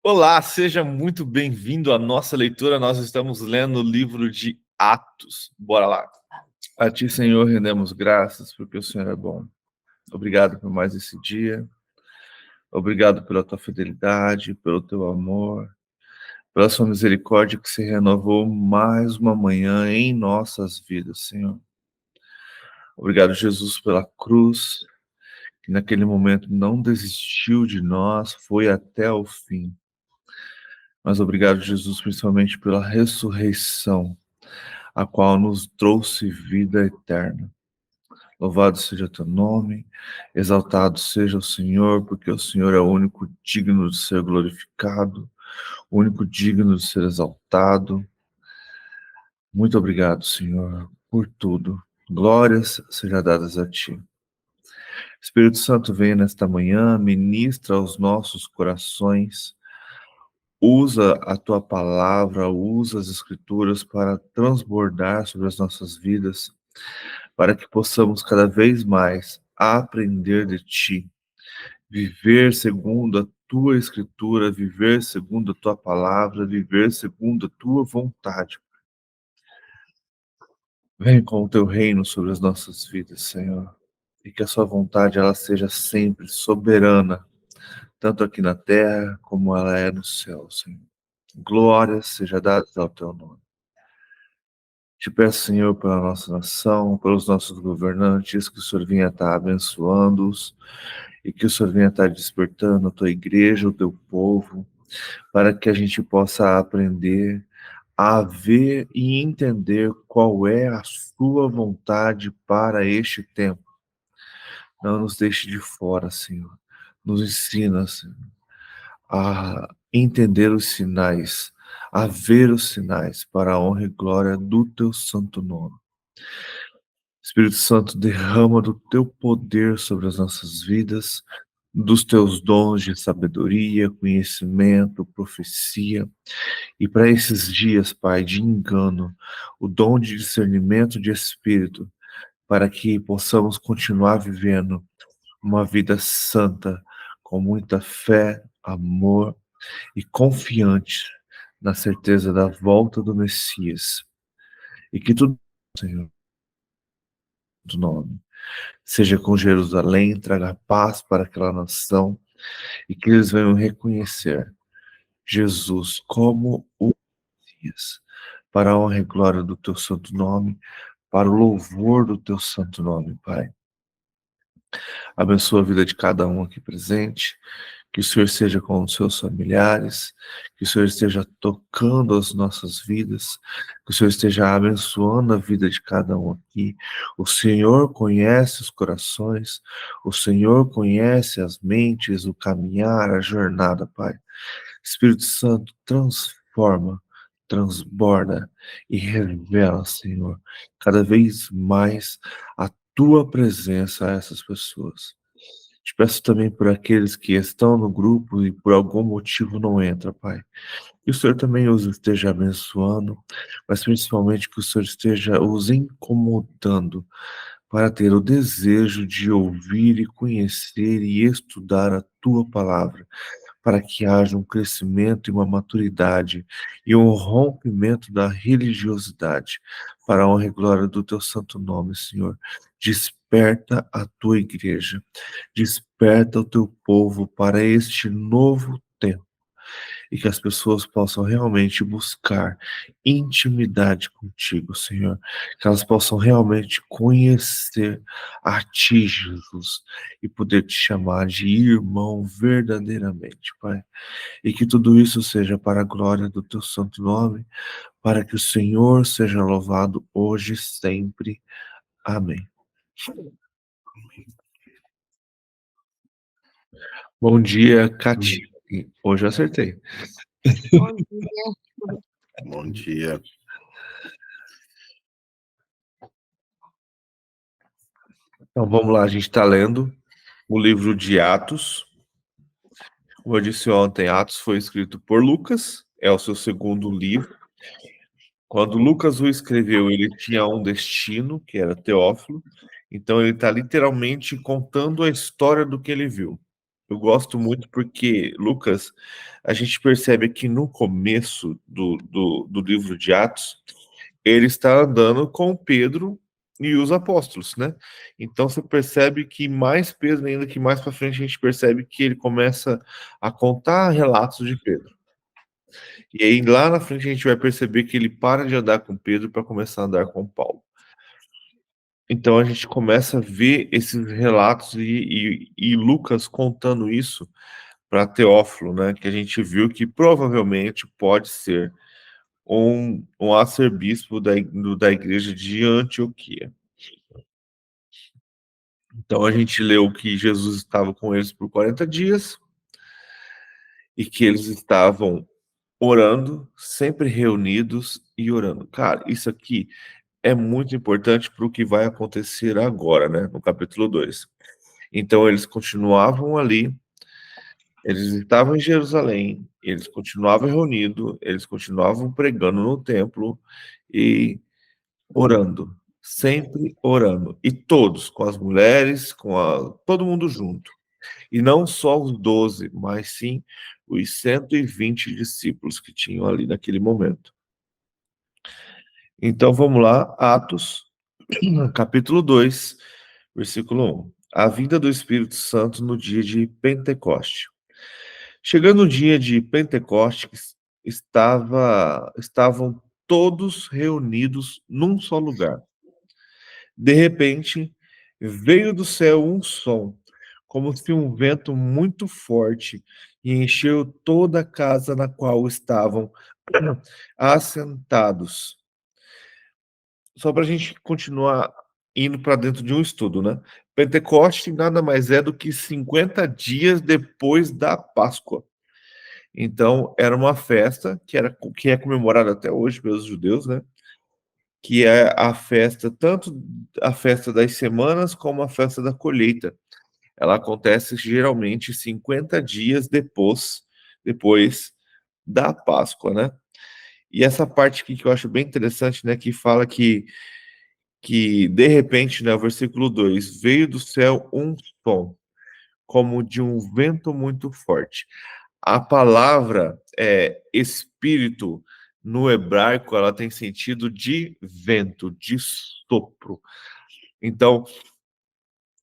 Olá, seja muito bem-vindo à nossa leitura. Nós estamos lendo o livro de Atos. Bora lá. A Ti, Senhor, rendemos graças porque o Senhor é bom. Obrigado por mais esse dia. Obrigado pela Tua fidelidade, pelo Teu amor, pela Sua misericórdia que se renovou mais uma manhã em nossas vidas, Senhor. Obrigado, Jesus, pela cruz, que naquele momento não desistiu de nós, foi até o fim. Mas obrigado, Jesus, principalmente pela ressurreição, a qual nos trouxe vida eterna. Louvado seja teu nome, exaltado seja o Senhor, porque o Senhor é o único digno de ser glorificado, o único digno de ser exaltado. Muito obrigado, Senhor, por tudo. Glórias sejam dadas a ti. Espírito Santo, venha nesta manhã, ministra aos nossos corações. Usa a tua palavra, usa as escrituras para transbordar sobre as nossas vidas, para que possamos cada vez mais aprender de ti, viver segundo a tua escritura, viver segundo a tua palavra, viver segundo a tua vontade. Vem com o teu reino sobre as nossas vidas, Senhor, e que a sua vontade ela seja sempre soberana, tanto aqui na terra como ela é no céu, Senhor. Glória seja dada ao teu nome. Te peço, Senhor, pela nossa nação, pelos nossos governantes, que o Senhor venha estar abençoando-os e que o Senhor venha estar despertando a tua igreja, o teu povo, para que a gente possa aprender a ver e entender qual é a sua vontade para este tempo. Não nos deixe de fora, Senhor. Nos ensina, Senhor, a entender os sinais, a ver os sinais para a honra e glória do teu santo nome. Espírito Santo, derrama do teu poder sobre as nossas vidas, dos teus dons de sabedoria, conhecimento, profecia, e para esses dias, Pai, de engano, o dom de discernimento de espírito, para que possamos continuar vivendo uma vida santa, com muita fé, amor e confiante na certeza da volta do Messias. E que tudo, Senhor, do nome, seja com Jerusalém, traga paz para aquela nação e que eles venham reconhecer Jesus como o Messias, para a honra e glória do teu santo nome, para o louvor do teu santo nome, Pai. Abençoa a vida de cada um aqui presente, que o Senhor esteja com os seus familiares, que o Senhor esteja tocando as nossas vidas, que o Senhor esteja abençoando a vida de cada um aqui. O Senhor conhece os corações, o Senhor conhece as mentes, o caminhar, a jornada, Pai. Espírito Santo, transforma, transborda e revela, Senhor, cada vez mais a tua presença a essas pessoas. Te peço também por aqueles que estão no grupo e por algum motivo não entra, Pai. Que o Senhor também os esteja abençoando, mas principalmente que o Senhor esteja os incomodando para ter o desejo de ouvir e conhecer e estudar a tua palavra, para que haja um crescimento e uma maturidade e um rompimento da religiosidade, para a honra e glória do teu santo nome, Senhor. Desperta a tua igreja, desperta o teu povo para este novo tempo e que as pessoas possam realmente buscar intimidade contigo, Senhor. Que elas possam realmente conhecer a ti, Jesus, e poder te chamar de irmão verdadeiramente, Pai. E que tudo isso seja para a glória do teu santo nome, para que o Senhor seja louvado hoje e sempre. Amém. Bom dia, Cati. Hoje eu acertei. Bom dia. Bom dia. Então vamos lá, a gente está lendo o livro de Atos. Como eu disse ontem, Atos foi escrito por Lucas, é o seu segundo livro. Quando Lucas o escreveu, ele tinha um destino, que era Teófilo, então ele está literalmente contando a história do que ele viu. Eu gosto muito porque, Lucas, a gente percebe que no começo do livro de Atos, ele está andando com Pedro e os apóstolos, né? Então você percebe que mais Pedro, ainda que mais para frente, a gente percebe que ele começa a contar relatos de Pedro. E aí lá na frente a gente vai perceber que ele para de andar com Pedro para começar a andar com Paulo. Então a gente começa a ver esses relatos e Lucas contando isso para Teófilo, né? Que a gente viu que provavelmente pode ser um arcebispo da igreja de Antioquia. Então a gente leu que Jesus estava com eles por 40 dias e que eles estavam orando, sempre reunidos e orando. Cara, isso aqui é muito importante para o que vai acontecer agora, né? No capítulo 2. Então eles continuavam ali, eles estavam em Jerusalém, eles continuavam reunidos, eles continuavam pregando no templo e orando, sempre orando. E todos, com as mulheres, todo mundo junto. E não só os 12, mas sim os 120 discípulos que tinham ali naquele momento. Então vamos lá, Atos, capítulo 2, versículo 1. A vinda do Espírito Santo no dia de Pentecoste. Chegando o dia de Pentecostes, estavam todos reunidos num só lugar. De repente, veio do céu um som, como se um vento muito forte, e encheu toda a casa na qual estavam assentados. Só para a gente continuar indo para dentro de um estudo, né? Pentecoste nada mais é do que 50 dias depois da Páscoa. Então, era uma festa que é comemorada até hoje pelos judeus, né? Que é a festa, tanto a festa das semanas como a festa da colheita. Ela acontece geralmente 50 dias depois da Páscoa, né? E essa parte aqui que eu acho bem interessante, né? Que fala que de repente, né? O versículo 2, veio do céu um som, como de um vento muito forte. A palavra espírito no hebraico, ela tem sentido de vento, de sopro. Então,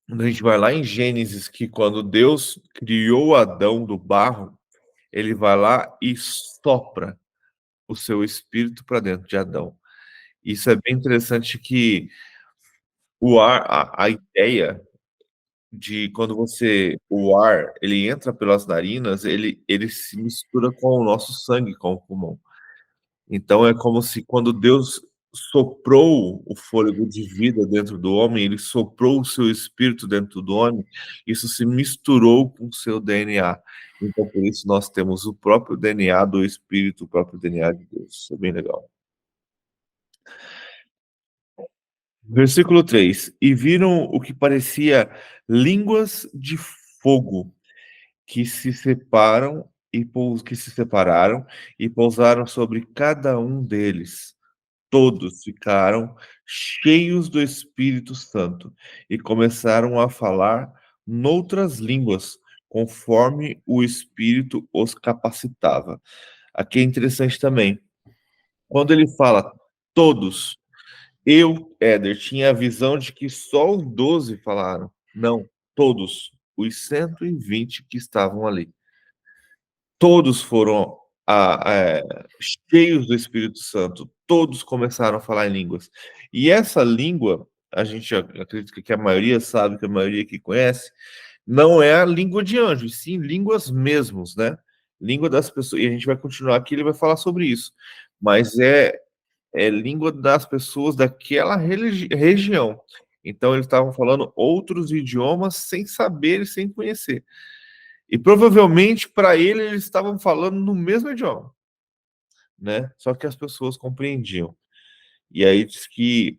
quando a gente vai lá em Gênesis, que quando Deus criou Adão do barro, ele vai lá e sopra o seu espírito para dentro de Adão. Isso é bem interessante que o ar, a ideia de quando o ar, ele entra pelas narinas, ele se mistura com o nosso sangue, com o pulmão. Então é como se quando Deus soprou o fôlego de vida dentro do homem, ele soprou o seu espírito dentro do homem, isso se misturou com o seu DNA. Então por isso nós temos o próprio DNA do espírito, o próprio DNA de Deus. Isso é bem legal. Versículo 3. E viram o que parecia línguas de fogo que se separaram e pousaram sobre cada um deles. Todos ficaram cheios do Espírito Santo e começaram a falar noutras línguas, conforme o Espírito os capacitava. Aqui é interessante também. Quando ele fala todos, Éder, tinha a visão de que só os 12 falaram. Não, todos, os 120 que estavam ali. Todos foram cheios do Espírito Santo, todos começaram a falar em línguas. E essa língua, a gente acredita que a maioria sabe, que a maioria que conhece, não é a língua de anjos, sim línguas mesmos, né? Língua das pessoas. E a gente vai continuar aqui, ele vai falar sobre isso. Mas é língua das pessoas daquela região. Então eles estavam falando outros idiomas sem saber e sem conhecer. E provavelmente para eles estavam falando no mesmo idioma, né? Só que as pessoas compreendiam. E aí diz que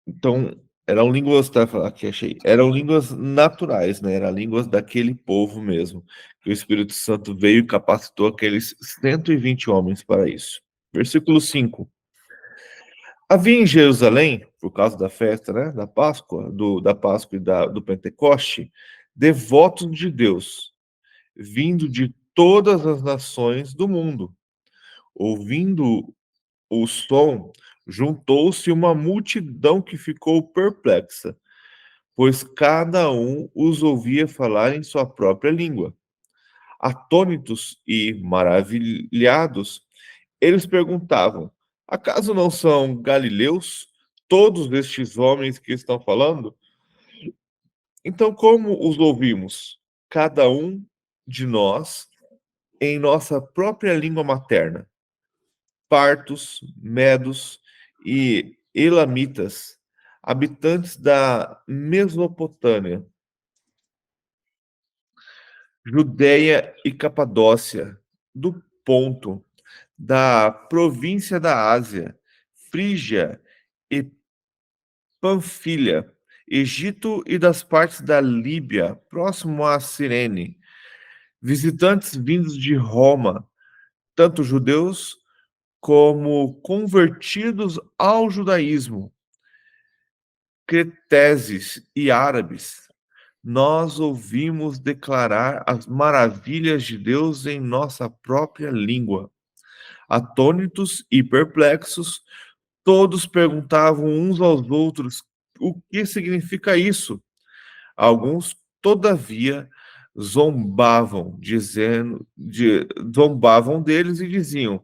então eram línguas, tá, aqui achei, eram línguas naturais, né? Eram línguas daquele povo mesmo. Que o Espírito Santo veio e capacitou aqueles 120 homens para isso. Versículo 5. Havia em Jerusalém por causa da festa, né, da Páscoa, da Páscoa e do Pentecoste, devotos de Deus, vindo de todas as nações do mundo. Ouvindo o som, juntou-se uma multidão que ficou perplexa, pois cada um os ouvia falar em sua própria língua. Atônitos e maravilhados, eles perguntavam: acaso não são galileus todos estes homens que estão falando? Então, como os ouvimos? Cada um de nós em nossa própria língua materna. Partos, medos e elamitas, habitantes da Mesopotâmia, Judéia e Capadócia, do Ponto, da província da Ásia, Frígia e Panfilha, Egito e das partes da Líbia, próximo a Cirene, visitantes vindos de Roma, tanto judeus como convertidos ao judaísmo, creteses e árabes. Nós ouvimos declarar as maravilhas de Deus em nossa própria língua. Atônitos e perplexos, todos perguntavam uns aos outros o que significa isso. Alguns, todavia, zombavam deles e diziam: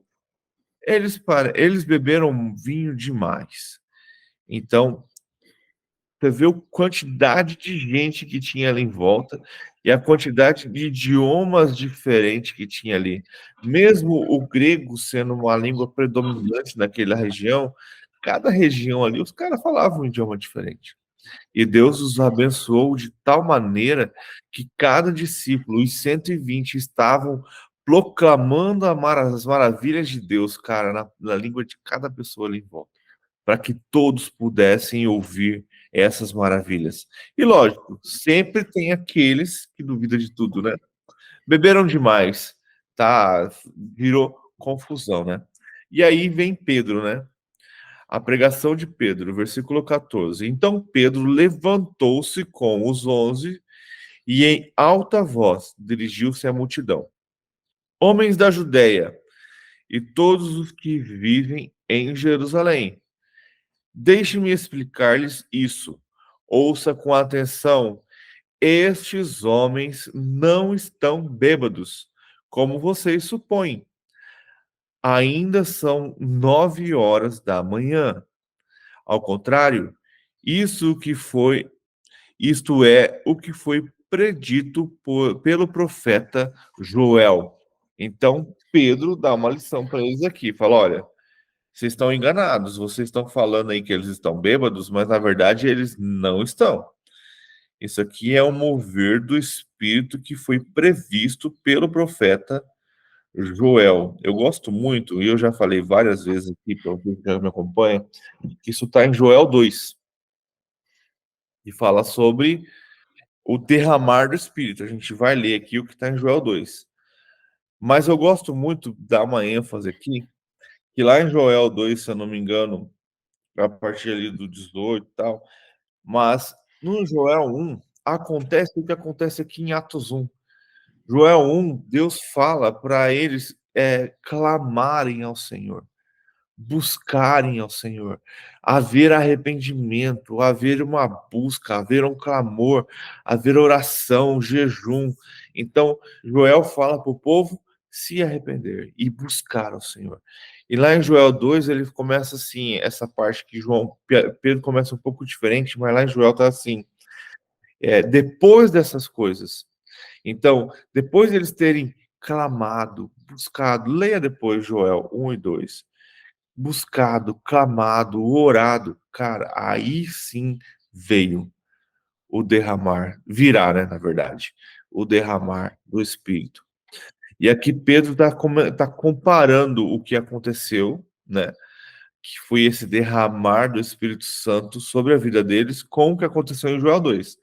eles beberam vinho demais. Então, você vê a quantidade de gente que tinha ali em volta e a quantidade de idiomas diferentes que tinha ali. Mesmo o grego sendo uma língua predominante naquela região, cada região ali, os caras falavam um idioma diferente. E Deus os abençoou de tal maneira que cada discípulo, os 120, estavam proclamando as maravilhas de Deus, cara, na língua de cada pessoa ali em volta, para que todos pudessem ouvir essas maravilhas. E lógico, sempre tem aqueles que duvidam de tudo, né? Beberam demais, tá? Virou confusão, né? E aí vem Pedro, né? A pregação de Pedro, versículo 14. Então Pedro levantou-se com os 11 e em alta voz dirigiu-se à multidão. Homens da Judéia e todos os que vivem em Jerusalém, deixe-me explicar-lhes isso. Ouça com atenção. Estes homens não estão bêbados, como vocês supõem. Ainda são 9 horas da manhã. Ao contrário, isto é o que foi predito pelo profeta Joel. Então, Pedro dá uma lição para eles aqui. Fala, olha, vocês estão enganados. Vocês estão falando aí que eles estão bêbados, mas na verdade eles não estão. Isso aqui é um mover do Espírito que foi previsto pelo profeta Joel. Eu gosto muito, e eu já falei várias vezes aqui, para quem já me acompanha, que isso está em Joel 2. E fala sobre o derramar do Espírito. A gente vai ler aqui o que está em Joel 2. Mas eu gosto muito, dar uma ênfase aqui, que lá em Joel 2, se eu não me engano, a partir ali do 18 e tal, mas no Joel 1, acontece o que acontece aqui em Atos 1. Joel 1, Deus fala para eles clamarem ao Senhor, buscarem ao Senhor, haver arrependimento, haver uma busca, haver um clamor, haver oração, jejum. Então, Joel fala para o povo se arrepender e buscar ao Senhor. E lá em Joel 2, ele começa assim, essa parte que Pedro começa um pouco diferente, mas lá em Joel está assim, depois dessas coisas. Então, depois de eles terem clamado, buscado, leia depois Joel 1 e 2, buscado, clamado, orado, cara, aí sim veio o derramar, virá, né, na verdade, o derramar do Espírito. E aqui Pedro está comparando o que aconteceu, né, que foi esse derramar do Espírito Santo sobre a vida deles com o que aconteceu em Joel 2.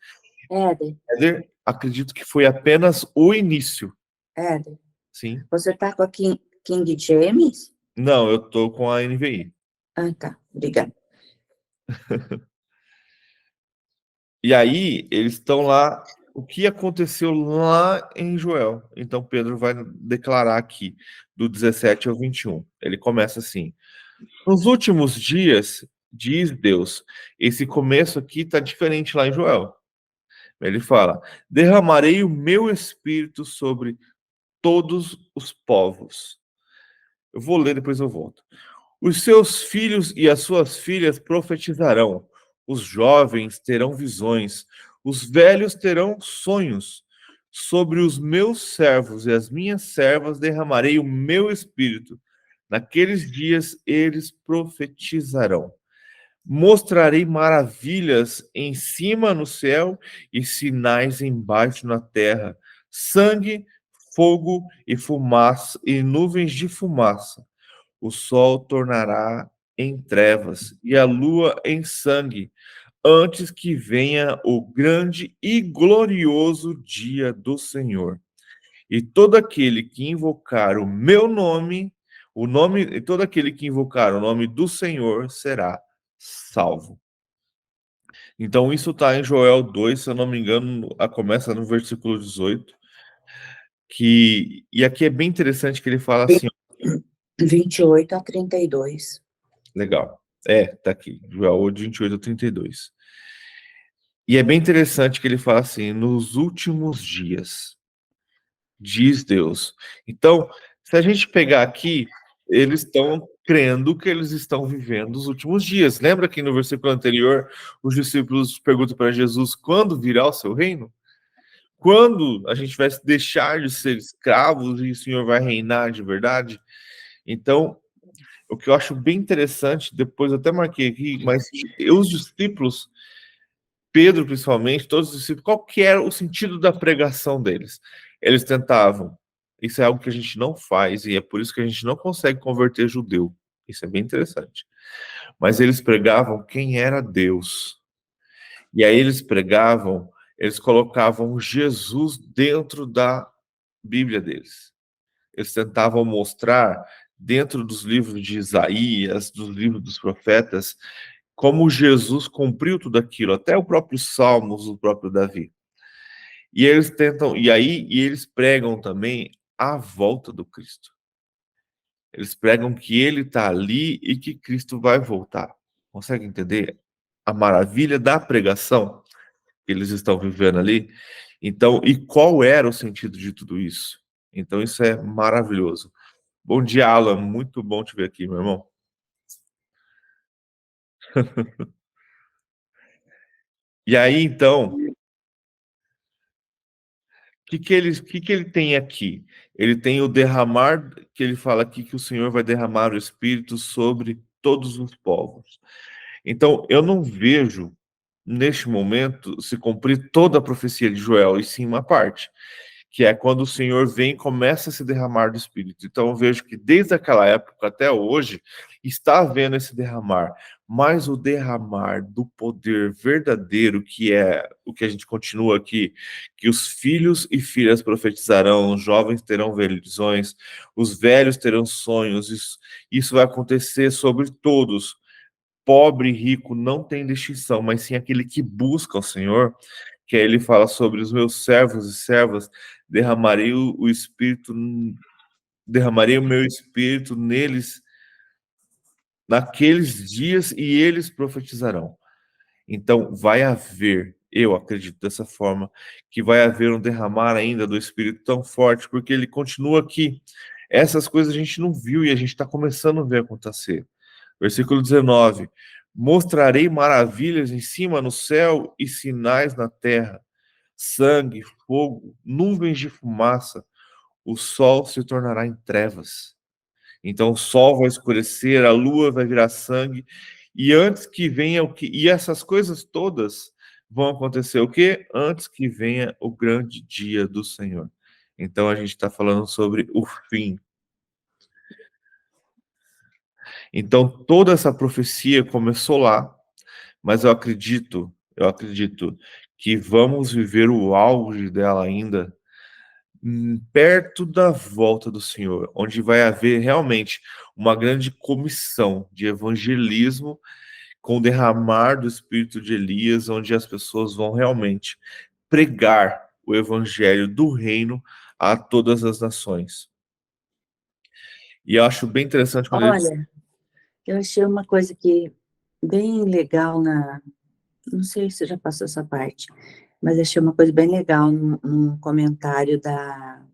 Éder, Acredito que foi apenas o início. Éder, Sim. você tá com a King James? Não, eu tô com a NVI. Ah, tá. Obrigada. E aí, eles estão lá, o que aconteceu lá em Joel? Então, Pedro vai declarar aqui, do 17 ao 21. Ele começa assim: nos últimos dias, diz Deus, esse começo aqui está diferente lá em Joel. Ele fala: derramarei o meu espírito sobre todos os povos. Eu vou ler, depois eu volto. Os seus filhos e as suas filhas profetizarão, os jovens terão visões, os velhos terão sonhos. Sobre os meus servos e as minhas servas derramarei o meu espírito. Naqueles dias eles profetizarão. Mostrarei maravilhas em cima no céu e sinais embaixo na terra: sangue, fogo e fumaça e nuvens de fumaça. O sol tornará em trevas e a lua em sangue, antes que venha o grande e glorioso dia do Senhor. E todo aquele que invocar o meu nome, e todo aquele que invocar o nome do Senhor será salvo. Então isso está em Joel 2, se eu não me engano, começa no versículo 18, e aqui é bem interessante que ele fala assim, 28 a 32. legal. Tá aqui, Joel 28 a 32. E é bem interessante que ele fala assim, nos últimos dias, diz Deus. Então, se a gente pegar aqui, eles estão crendo que eles estão vivendo os últimos dias. Lembra que no versículo anterior, os discípulos perguntam para Jesus, quando virá o seu reino? Quando a gente vai deixar de ser escravos e o Senhor vai reinar de verdade? Então, o que eu acho bem interessante, depois eu até marquei aqui, mas os discípulos, Pedro principalmente, todos os discípulos, qual que era o sentido da pregação deles? Eles tentavam, isso é algo que a gente não faz, e é por isso que a gente não consegue converter judeu. Isso é bem interessante. Mas eles pregavam quem era Deus. E aí eles colocavam Jesus dentro da Bíblia deles. Eles tentavam mostrar, dentro dos livros de Isaías, dos livros dos profetas, como Jesus cumpriu tudo aquilo, até o próprio Salmos, o próprio Davi. E eles pregam também a volta do Cristo. Eles pregam que ele está ali e que Cristo vai voltar. Consegue entender a maravilha da pregação que eles estão vivendo ali? Então, e qual era o sentido de tudo isso? Então, isso é maravilhoso. Bom dia, Alan. Muito bom te ver aqui, meu irmão. E aí, então, o que ele tem aqui? Ele tem o derramar, que ele fala aqui que o Senhor vai derramar o Espírito sobre todos os povos. Então, eu não vejo, neste momento, se cumprir toda a profecia de Joel, e sim uma parte, que é quando o Senhor vem e começa a se derramar do Espírito. Então eu vejo que desde aquela época até hoje está havendo esse derramar, mas o derramar do poder verdadeiro, que é o que a gente continua aqui, que os filhos e filhas profetizarão, os jovens terão visões, os velhos terão sonhos, isso vai acontecer sobre todos. Pobre e rico não tem distinção, mas sim aquele que busca o Senhor, que aí ele fala sobre os meus servos e servas, derramarei o espírito, derramarei o meu espírito neles naqueles dias e eles profetizarão. Então vai haver, eu acredito dessa forma, que vai haver um derramar ainda do Espírito tão forte, porque ele continua aqui. Essas coisas a gente não viu e a gente está começando a ver acontecer. Versículo 19: mostrarei maravilhas em cima no céu e sinais na terra, sangue, fogo, nuvens de fumaça, o sol se tornará em trevas. Então o sol vai escurecer, a lua vai virar sangue, e antes que venha o que. E essas coisas todas vão acontecer o quê? Antes que venha o grande dia do Senhor. Então a gente está falando sobre o fim. Então toda essa profecia começou lá, mas eu acredito que vamos viver o auge dela ainda perto da volta do Senhor, onde vai haver realmente uma grande comissão de evangelismo com o derramar do espírito de Elias, onde as pessoas vão realmente pregar o evangelho do reino a todas as nações. E eu acho bem interessante quando eles... Olha, eu achei uma coisa que bem legal não sei se já passou essa parte, mas achei uma coisa bem legal num comentário da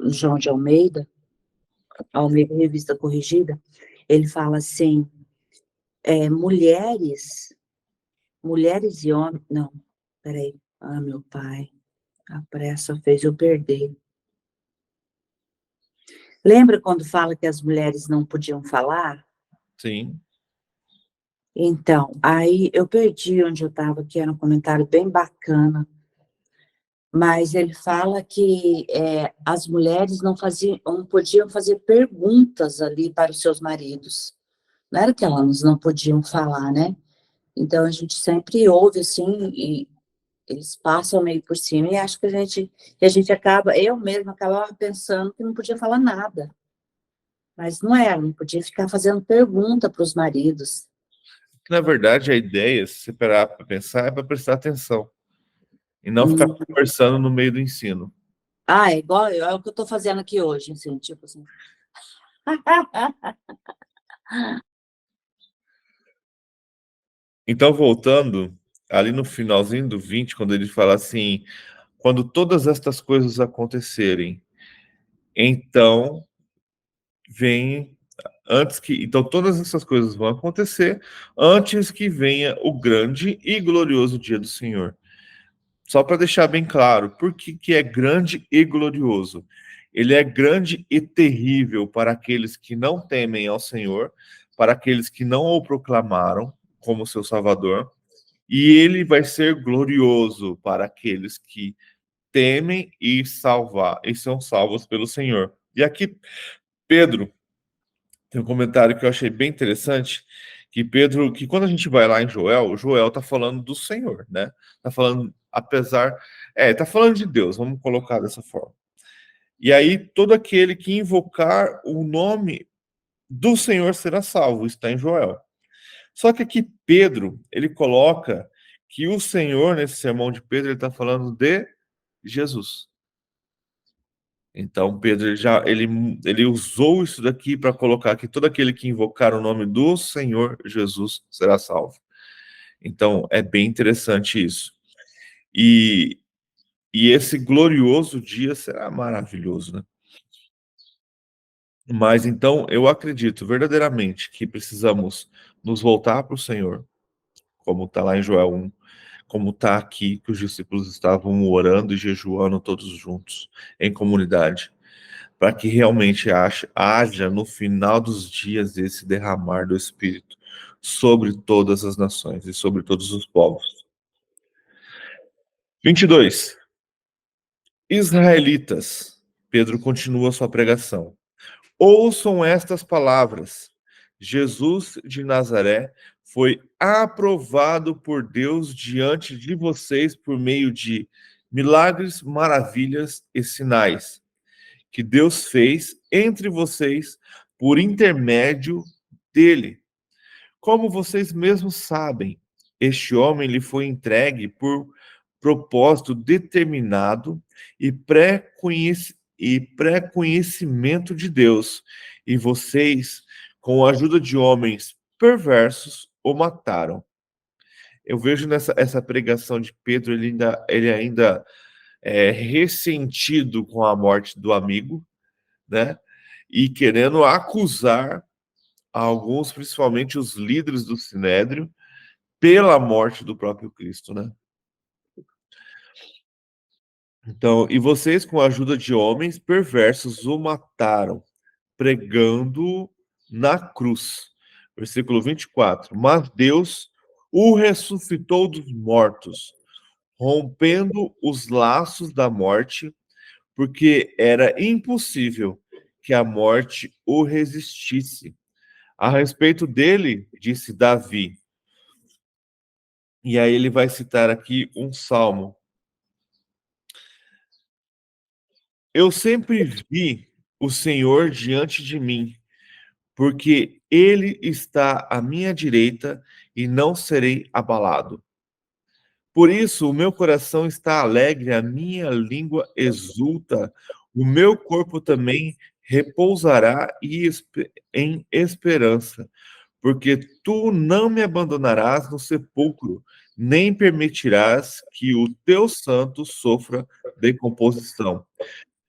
João de Almeida Revista Corrigida. Ele fala assim, mulheres e homens... Não, peraí. Ah, meu pai, a pressa fez eu perder. Lembra quando fala que as mulheres não podiam falar? Sim. Então, aí eu perdi onde eu estava, que era um comentário bem bacana, mas ele fala que as mulheres não podiam fazer perguntas ali para os seus maridos. Não era que elas não podiam falar, né? Então, a gente sempre ouve, assim, e eles passam meio por cima, e acho que a gente acaba, eu mesma acabava pensando que não podia falar nada. Mas não era, não podia ficar fazendo pergunta para os maridos. Na verdade, a ideia, se você parar para pensar, é para prestar atenção. E não ficar conversando no meio do ensino. Ah, é o que eu estou fazendo aqui hoje, assim, tipo assim. Então, voltando, ali no finalzinho do 20, quando ele fala assim, quando todas estas coisas acontecerem, então vem então todas essas coisas vão acontecer antes que venha o grande e glorioso dia do Senhor. Só para deixar bem claro, por que é grande e glorioso? Ele é grande e terrível para aqueles que não temem ao Senhor, para aqueles que não o proclamaram como seu Salvador, e ele vai ser glorioso para aqueles que temem e são salvos pelo Senhor. E aqui Pedro tem um comentário que eu achei bem interessante, que quando a gente vai lá em Joel, o Joel está falando do Senhor, né? Está falando, está falando de Deus, vamos colocar dessa forma. E aí, todo aquele que invocar o nome do Senhor será salvo, está em Joel. Só que aqui Pedro, ele coloca que o Senhor, nesse sermão de Pedro, ele está falando de Jesus. Então, Pedro ele usou isso daqui para colocar que todo aquele que invocar o nome do Senhor Jesus será salvo. Então, é bem interessante isso. E esse glorioso dia será maravilhoso, né? Mas, então, eu acredito verdadeiramente que precisamos nos voltar para o Senhor, como está lá em Joel 1, como está aqui, que os discípulos estavam orando e jejuando todos juntos, em comunidade, para que realmente haja no final dos dias esse derramar do Espírito sobre todas as nações e sobre todos os povos. 22. Israelitas. Pedro continua sua pregação. Ouçam estas palavras. Jesus de Nazaré foi aprovado por Deus diante de vocês por meio de milagres, maravilhas e sinais que Deus fez entre vocês por intermédio dele. Como vocês mesmos sabem, este homem lhe foi entregue por propósito determinado e pré-conhecimento de Deus, e vocês, com a ajuda de homens perversos, o mataram. Eu vejo nessa essa pregação de Pedro, ele ainda é ressentido com a morte do amigo, né? E querendo acusar alguns, principalmente os líderes do Sinédrio, pela morte do próprio Cristo, né? Então, e vocês, com a ajuda de homens perversos, o mataram, pregando na cruz. Versículo 24. Mas Deus o ressuscitou dos mortos, rompendo os laços da morte, porque era impossível que a morte o resistisse. A respeito dele, disse Davi, e aí ele vai citar aqui um salmo. Eu sempre vi o Senhor diante de mim, porque ele está à minha direita e não serei abalado. Por isso, o meu coração está alegre, a minha língua exulta, o meu corpo também repousará em esperança, porque tu não me abandonarás no sepulcro, nem permitirás que o teu santo sofra decomposição.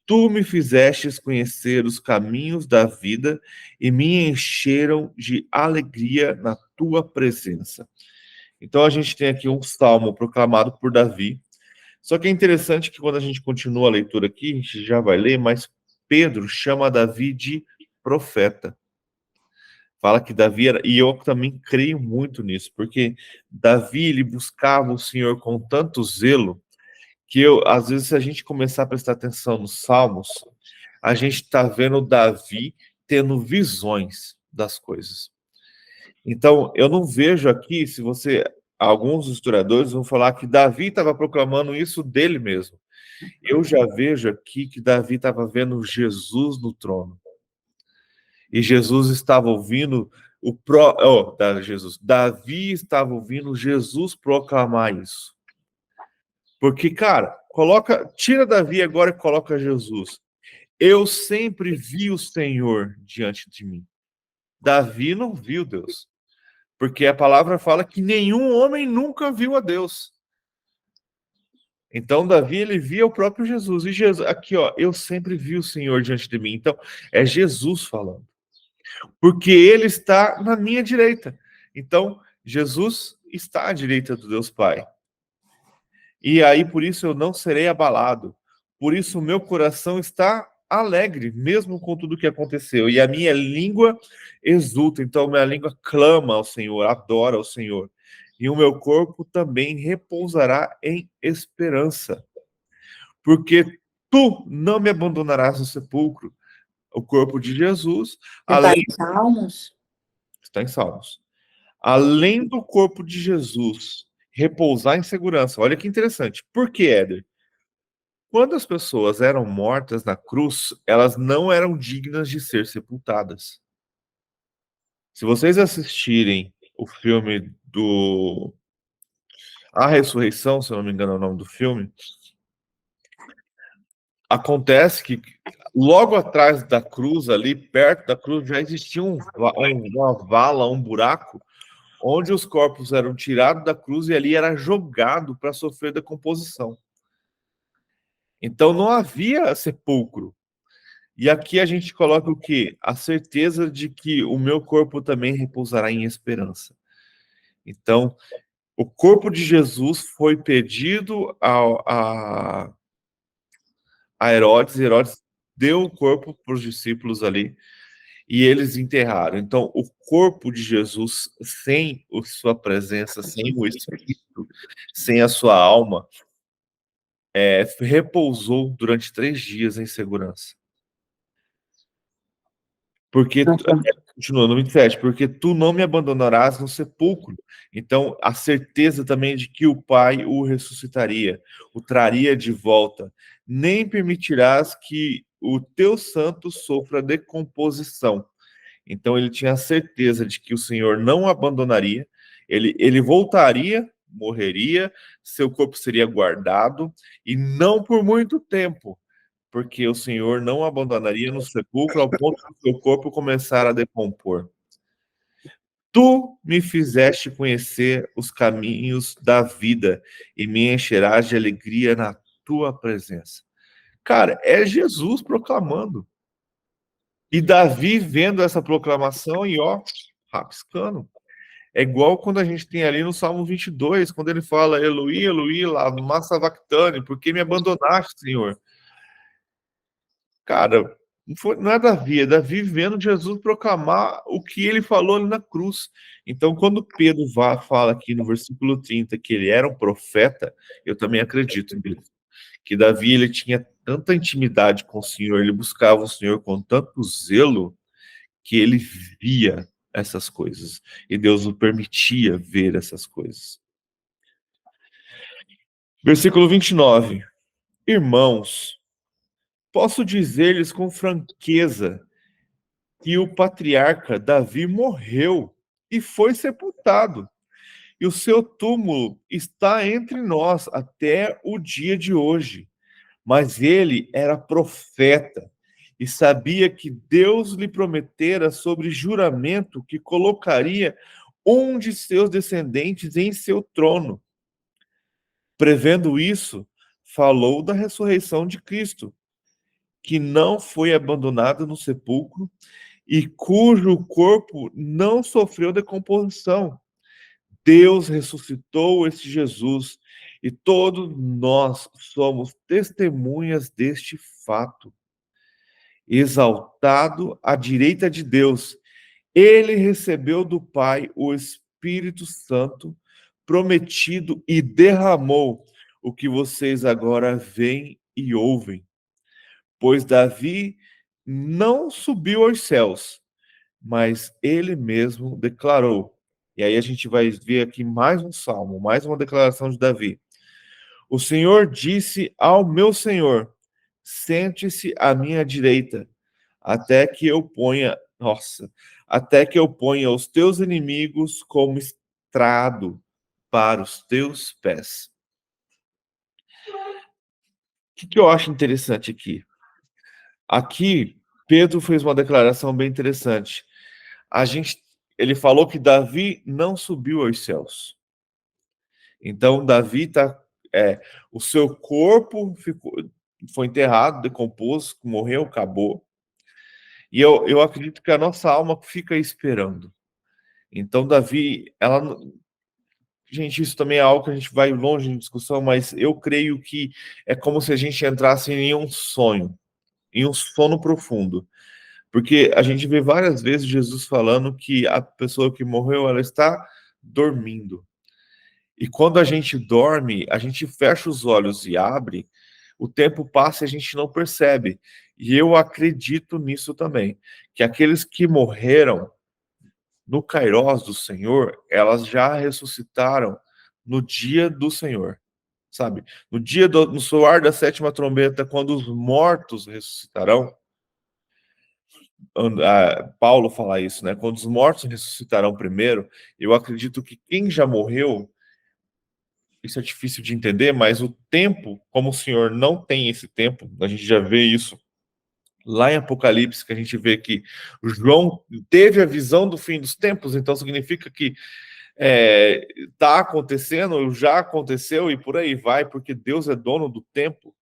Tu me fizestes conhecer os caminhos da vida e me encheram de alegria na tua presença. Então a gente tem aqui um salmo proclamado por Davi. Só que é interessante que quando a gente continua a leitura aqui, a gente já vai ler, mas Pedro chama Davi de profeta. Fala que Davi era, e eu também creio muito nisso, porque Davi ele buscava o Senhor com tanto zelo que às vezes, se a gente começar a prestar atenção nos Salmos, a gente está vendo Davi tendo visões das coisas. Então, eu não vejo aqui, se você, alguns historiadores vão falar que Davi estava proclamando isso dele mesmo. Eu já vejo aqui que Davi estava vendo Jesus no trono. E Jesus estava ouvindo Jesus. Davi estava ouvindo Jesus proclamar isso. Porque, cara, tira Davi agora e coloca Jesus. Eu sempre vi o Senhor diante de mim. Davi não viu Deus. Porque a palavra fala que nenhum homem nunca viu a Deus. Então, Davi, ele via o próprio Jesus. E Jesus, aqui, ó, eu sempre vi o Senhor diante de mim. Então, é Jesus falando. Porque ele está na minha direita. Então, Jesus está à direita do Deus Pai. E aí, por isso, eu não serei abalado. Por isso, o meu coração está alegre, mesmo com tudo que aconteceu. E a minha língua exulta. Então, minha língua clama ao Senhor, adora ao Senhor. E o meu corpo também repousará em esperança. Porque tu não me abandonarás no sepulcro. O corpo de Jesus, Você está além... em Salmos? Está em Salmos. Além do corpo de Jesus repousar em segurança. Olha que interessante. Por que, Éder? Quando as pessoas eram mortas na cruz, elas não eram dignas de ser sepultadas. Se vocês assistirem o filme do A Ressurreição, se eu não me engano é o nome do filme, acontece que logo atrás da cruz, ali perto da cruz, já existia uma vala, um buraco, onde os corpos eram tirados da cruz e ali era jogado para sofrer decomposição. Então não havia sepulcro. E aqui a gente coloca o quê? A certeza de que o meu corpo também repousará em esperança. Então, o corpo de Jesus foi pedido a Herodes, e Herodes deu o corpo para os discípulos ali, e eles enterraram. Então, o corpo de Jesus, sem a sua presença, sem o Espírito, sem a sua alma, repousou durante 3 dias em segurança. Porque, continua no 27, porque tu não me abandonarás no sepulcro. Então, a certeza também de que o Pai o ressuscitaria, o traria de volta. Nem permitirás que o teu santo sofra decomposição. Então, ele tinha a certeza de que o Senhor não o abandonaria, ele voltaria, morreria, seu corpo seria guardado, e não por muito tempo, porque o Senhor não abandonaria no sepulcro ao ponto de seu corpo começar a decompor. Tu me fizeste conhecer os caminhos da vida e me encherás de alegria na tua presença. Cara, é Jesus proclamando. E Davi vendo essa proclamação e ó, rabiscando. É igual quando a gente tem ali no Salmo 22, quando ele fala Eloi, Eloi, lama sabachthani, por que me abandonaste, Senhor? Cara, não é Davi, é Davi vendo Jesus proclamar o que ele falou ali na cruz. Então, quando Pedro fala aqui no versículo 30 que ele era um profeta, eu também acredito nisso. Que Davi ele tinha tanta intimidade com o Senhor, ele buscava o Senhor com tanto zelo, que ele via essas coisas. E Deus o permitia ver essas coisas. Versículo 29. Irmãos, posso dizer-lhes com franqueza que o patriarca Davi morreu e foi sepultado. E o seu túmulo está entre nós até o dia de hoje. Mas ele era profeta e sabia que Deus lhe prometera sobre juramento que colocaria um de seus descendentes em seu trono. Prevendo isso, falou da ressurreição de Cristo, que não foi abandonado no sepulcro e cujo corpo não sofreu decomposição. Deus ressuscitou esse Jesus e todos nós somos testemunhas deste fato. Exaltado à direita de Deus, ele recebeu do Pai o Espírito Santo prometido e derramou o que vocês agora veem e ouvem. Pois Davi não subiu aos céus, mas ele mesmo declarou. E aí a gente vai ver aqui mais um salmo, mais uma declaração de Davi. O Senhor disse ao meu Senhor: sente-se à minha direita, até que eu ponha, até que eu ponha os teus inimigos como estrado para os teus pés. O que eu acho interessante aqui? Aqui, Pedro fez uma declaração bem interessante. Ele falou que Davi não subiu aos céus. Então, Davi o seu corpo foi enterrado, decompôs, morreu, acabou. E eu acredito que a nossa alma fica esperando. Então, Davi, gente, isso também é algo que a gente vai longe em discussão, mas eu creio que é como se a gente entrasse em um sonho, em um sono profundo. Porque a gente vê várias vezes Jesus falando que a pessoa que morreu, ela está dormindo. E quando a gente dorme, a gente fecha os olhos e abre, o tempo passa e a gente não percebe. E eu acredito nisso também, que aqueles que morreram no Kairós do Senhor, elas já ressuscitaram no dia do Senhor, sabe? No soar da sétima trombeta, quando os mortos ressuscitarão, Paulo fala isso, né? Quando os mortos ressuscitarão primeiro, eu acredito que quem já morreu, isso é difícil de entender, mas o tempo, como o Senhor não tem esse tempo, a gente já vê isso lá em Apocalipse, que a gente vê que João teve a visão do fim dos tempos, então significa que está acontecendo, já aconteceu e por aí vai, porque Deus é dono do tempo.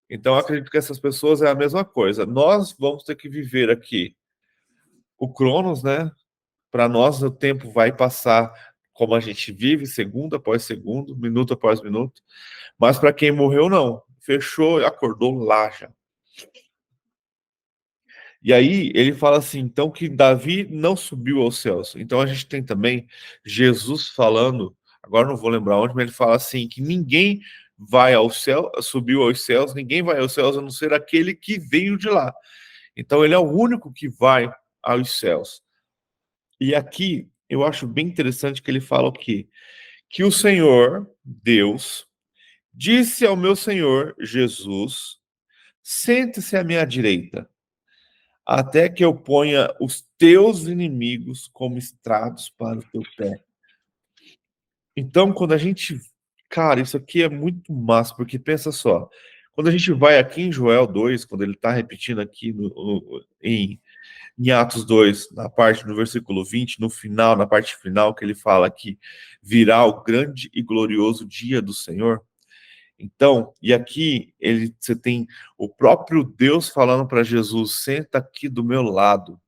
Então, eu acredito que essas pessoas é a mesma coisa. Nós vamos ter que viver aqui o Cronos, né? Para nós, o tempo vai passar como a gente vive, segundo após segundo, minuto após minuto. Mas para quem morreu, não. Fechou e acordou lá já. E aí ele fala assim, então que Davi não subiu aos céus. Então a gente tem também Jesus falando, agora não vou lembrar onde, mas ele fala assim, que ninguém vai ao céu, subiu aos céus, ninguém vai aos céus a não ser aquele que veio de lá. Então ele é o único que vai aos céus. E aqui eu acho bem interessante que ele fala o quê? Que o Senhor, Deus, disse ao meu Senhor, Jesus, sente-se à minha direita, até que eu ponha os teus inimigos como estrados para o teu pé. Então, quando a gente... Cara, isso aqui é muito massa, porque pensa só, quando a gente vai aqui em Joel 2, quando ele está repetindo aqui em Atos 2, na parte do versículo 20, no final, na parte final, que ele fala que virá o grande e glorioso dia do Senhor. Então, e aqui você tem o próprio Deus falando para Jesus, senta aqui do meu lado,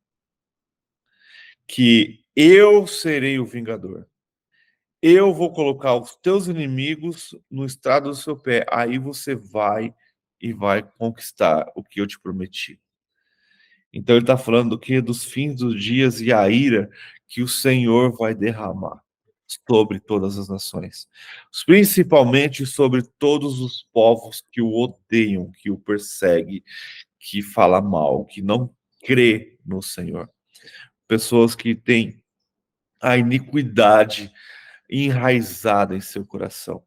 que eu serei o vingador. Eu vou colocar os teus inimigos no estrado do seu pé. Aí você vai e vai conquistar o que eu te prometi. Então ele está falando do que? Dos fins dos dias e a ira que o Senhor vai derramar sobre todas as nações, principalmente sobre todos os povos que o odeiam, que o perseguem, que fala mal, que não crê no Senhor. Pessoas que têm a iniquidade enraizada em seu coração.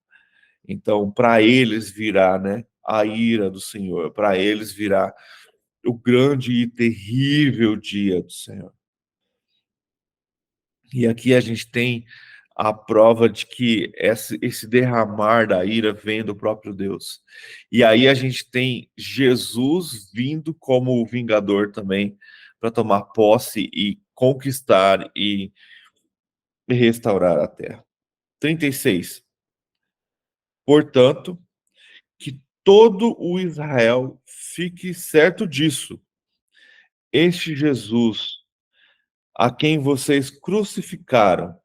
Então, para eles virá, né, a ira do Senhor, para eles virá o grande e terrível dia do Senhor. E aqui a gente tem a prova de que esse derramar da ira vem do próprio Deus. E aí a gente tem Jesus vindo como o vingador também, para tomar posse e conquistar e restaurar a terra. 36. Portanto, que todo o Israel fique certo disso. Este Jesus, a quem vocês crucificaram,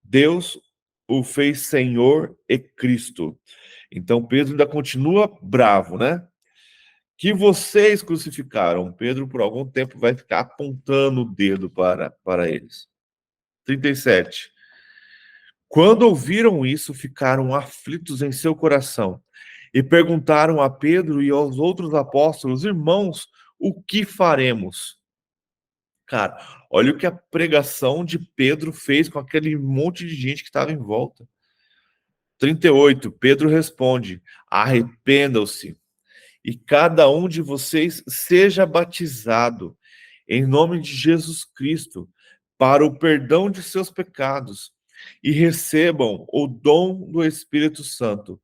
Deus o fez Senhor e Cristo. Então Pedro ainda continua bravo, né? Que vocês crucificaram. Pedro, por algum tempo, vai ficar apontando o dedo para eles. 37. Quando ouviram isso, ficaram aflitos em seu coração e perguntaram a Pedro e aos outros apóstolos: irmãos, o que faremos? Cara, olha o que a pregação de Pedro fez com aquele monte de gente que estava em volta. 38, Pedro responde: arrependam-se e cada um de vocês seja batizado em nome de Jesus Cristo para o perdão de seus pecados e recebam o dom do Espírito Santo,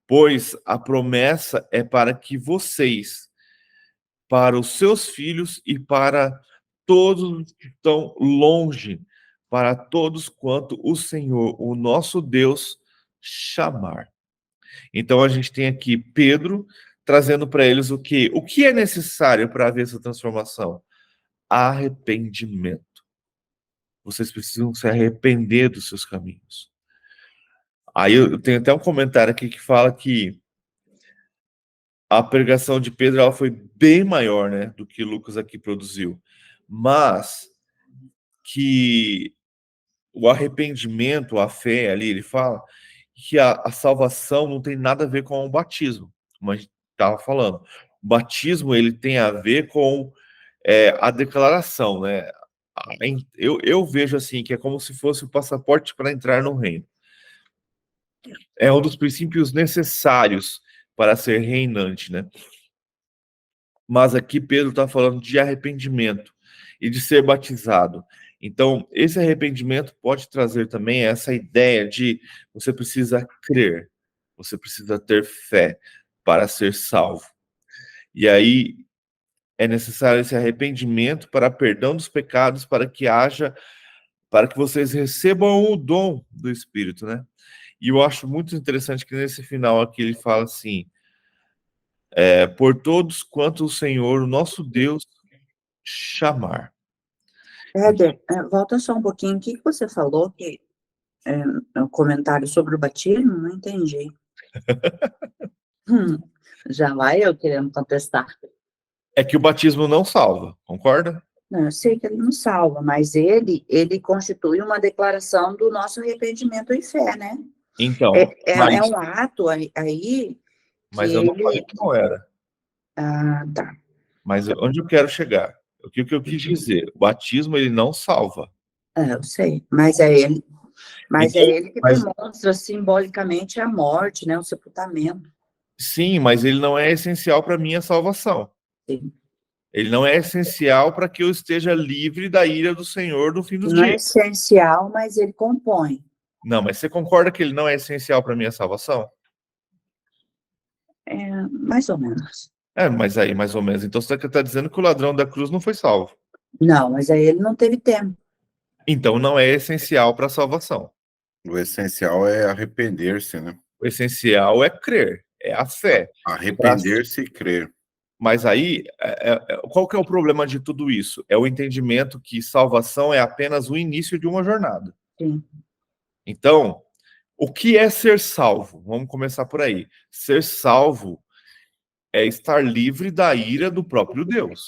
pois a promessa é para que vocês, para os seus filhos e para todos que estão longe, para todos quanto o Senhor, o nosso Deus, chamar. Então a gente tem aqui Pedro trazendo para eles o que? O que é necessário para haver essa transformação? Arrependimento. Vocês precisam se arrepender dos seus caminhos. Aí eu tenho até um comentário aqui que fala que a pregação de Pedro ela foi bem maior, né, do que Lucas aqui produziu. Mas que o arrependimento, a fé ali, ele fala que a salvação não tem nada a ver com o batismo, como a gente estava falando. O batismo ele tem a ver com a declaração, né? Eu vejo assim, que é como se fosse o passaporte para entrar no reino. É um dos princípios necessários para ser reinante, né? Mas aqui Pedro está falando de arrependimento e de ser batizado. Então, esse arrependimento pode trazer também essa ideia de você precisa crer, você precisa ter fé para ser salvo. E aí é necessário esse arrependimento para perdão dos pecados, para que vocês recebam o dom do Espírito, né? E eu acho muito interessante que nesse final aqui ele fala assim: por todos quanto o Senhor, o nosso Deus, chamar. Éder, volta só um pouquinho. O que você falou que um comentário sobre o batismo? Não entendi. Já vai eu querendo contestar. É que o batismo não salva, concorda? Não, eu sei que ele não salva, mas ele constitui uma declaração do nosso arrependimento e fé, né? Então, É um ato aí mas que eu não ele... falei que não era. Ah, tá. Mas onde eu quero chegar? O que eu quis dizer? O batismo ele não salva. Eu sei, mas é ele Então, que demonstra simbolicamente a morte, né? O sepultamento. sim, mas ele não é essencial para a minha salvação. Sim. Ele não é essencial para que eu esteja livre da ira do Senhor no fim dos Não é dias. essencial, mas ele compõe. Não, mas você concorda que ele não é essencial para a minha salvação? Mais ou menos. Mas aí, mais ou menos. Então você está dizendo que o ladrão da cruz não foi salvo. Não, mas aí ele não teve tempo. Então não é essencial para a salvação. O essencial é arrepender-se, né? O essencial é crer, é a fé. Arrepender-se e crer. Mas aí, qual que é o problema de tudo isso? É o entendimento que salvação é apenas o início de uma jornada. Sim. Então, o que é ser salvo? Vamos começar por aí. Ser salvo é estar livre da ira do próprio Deus.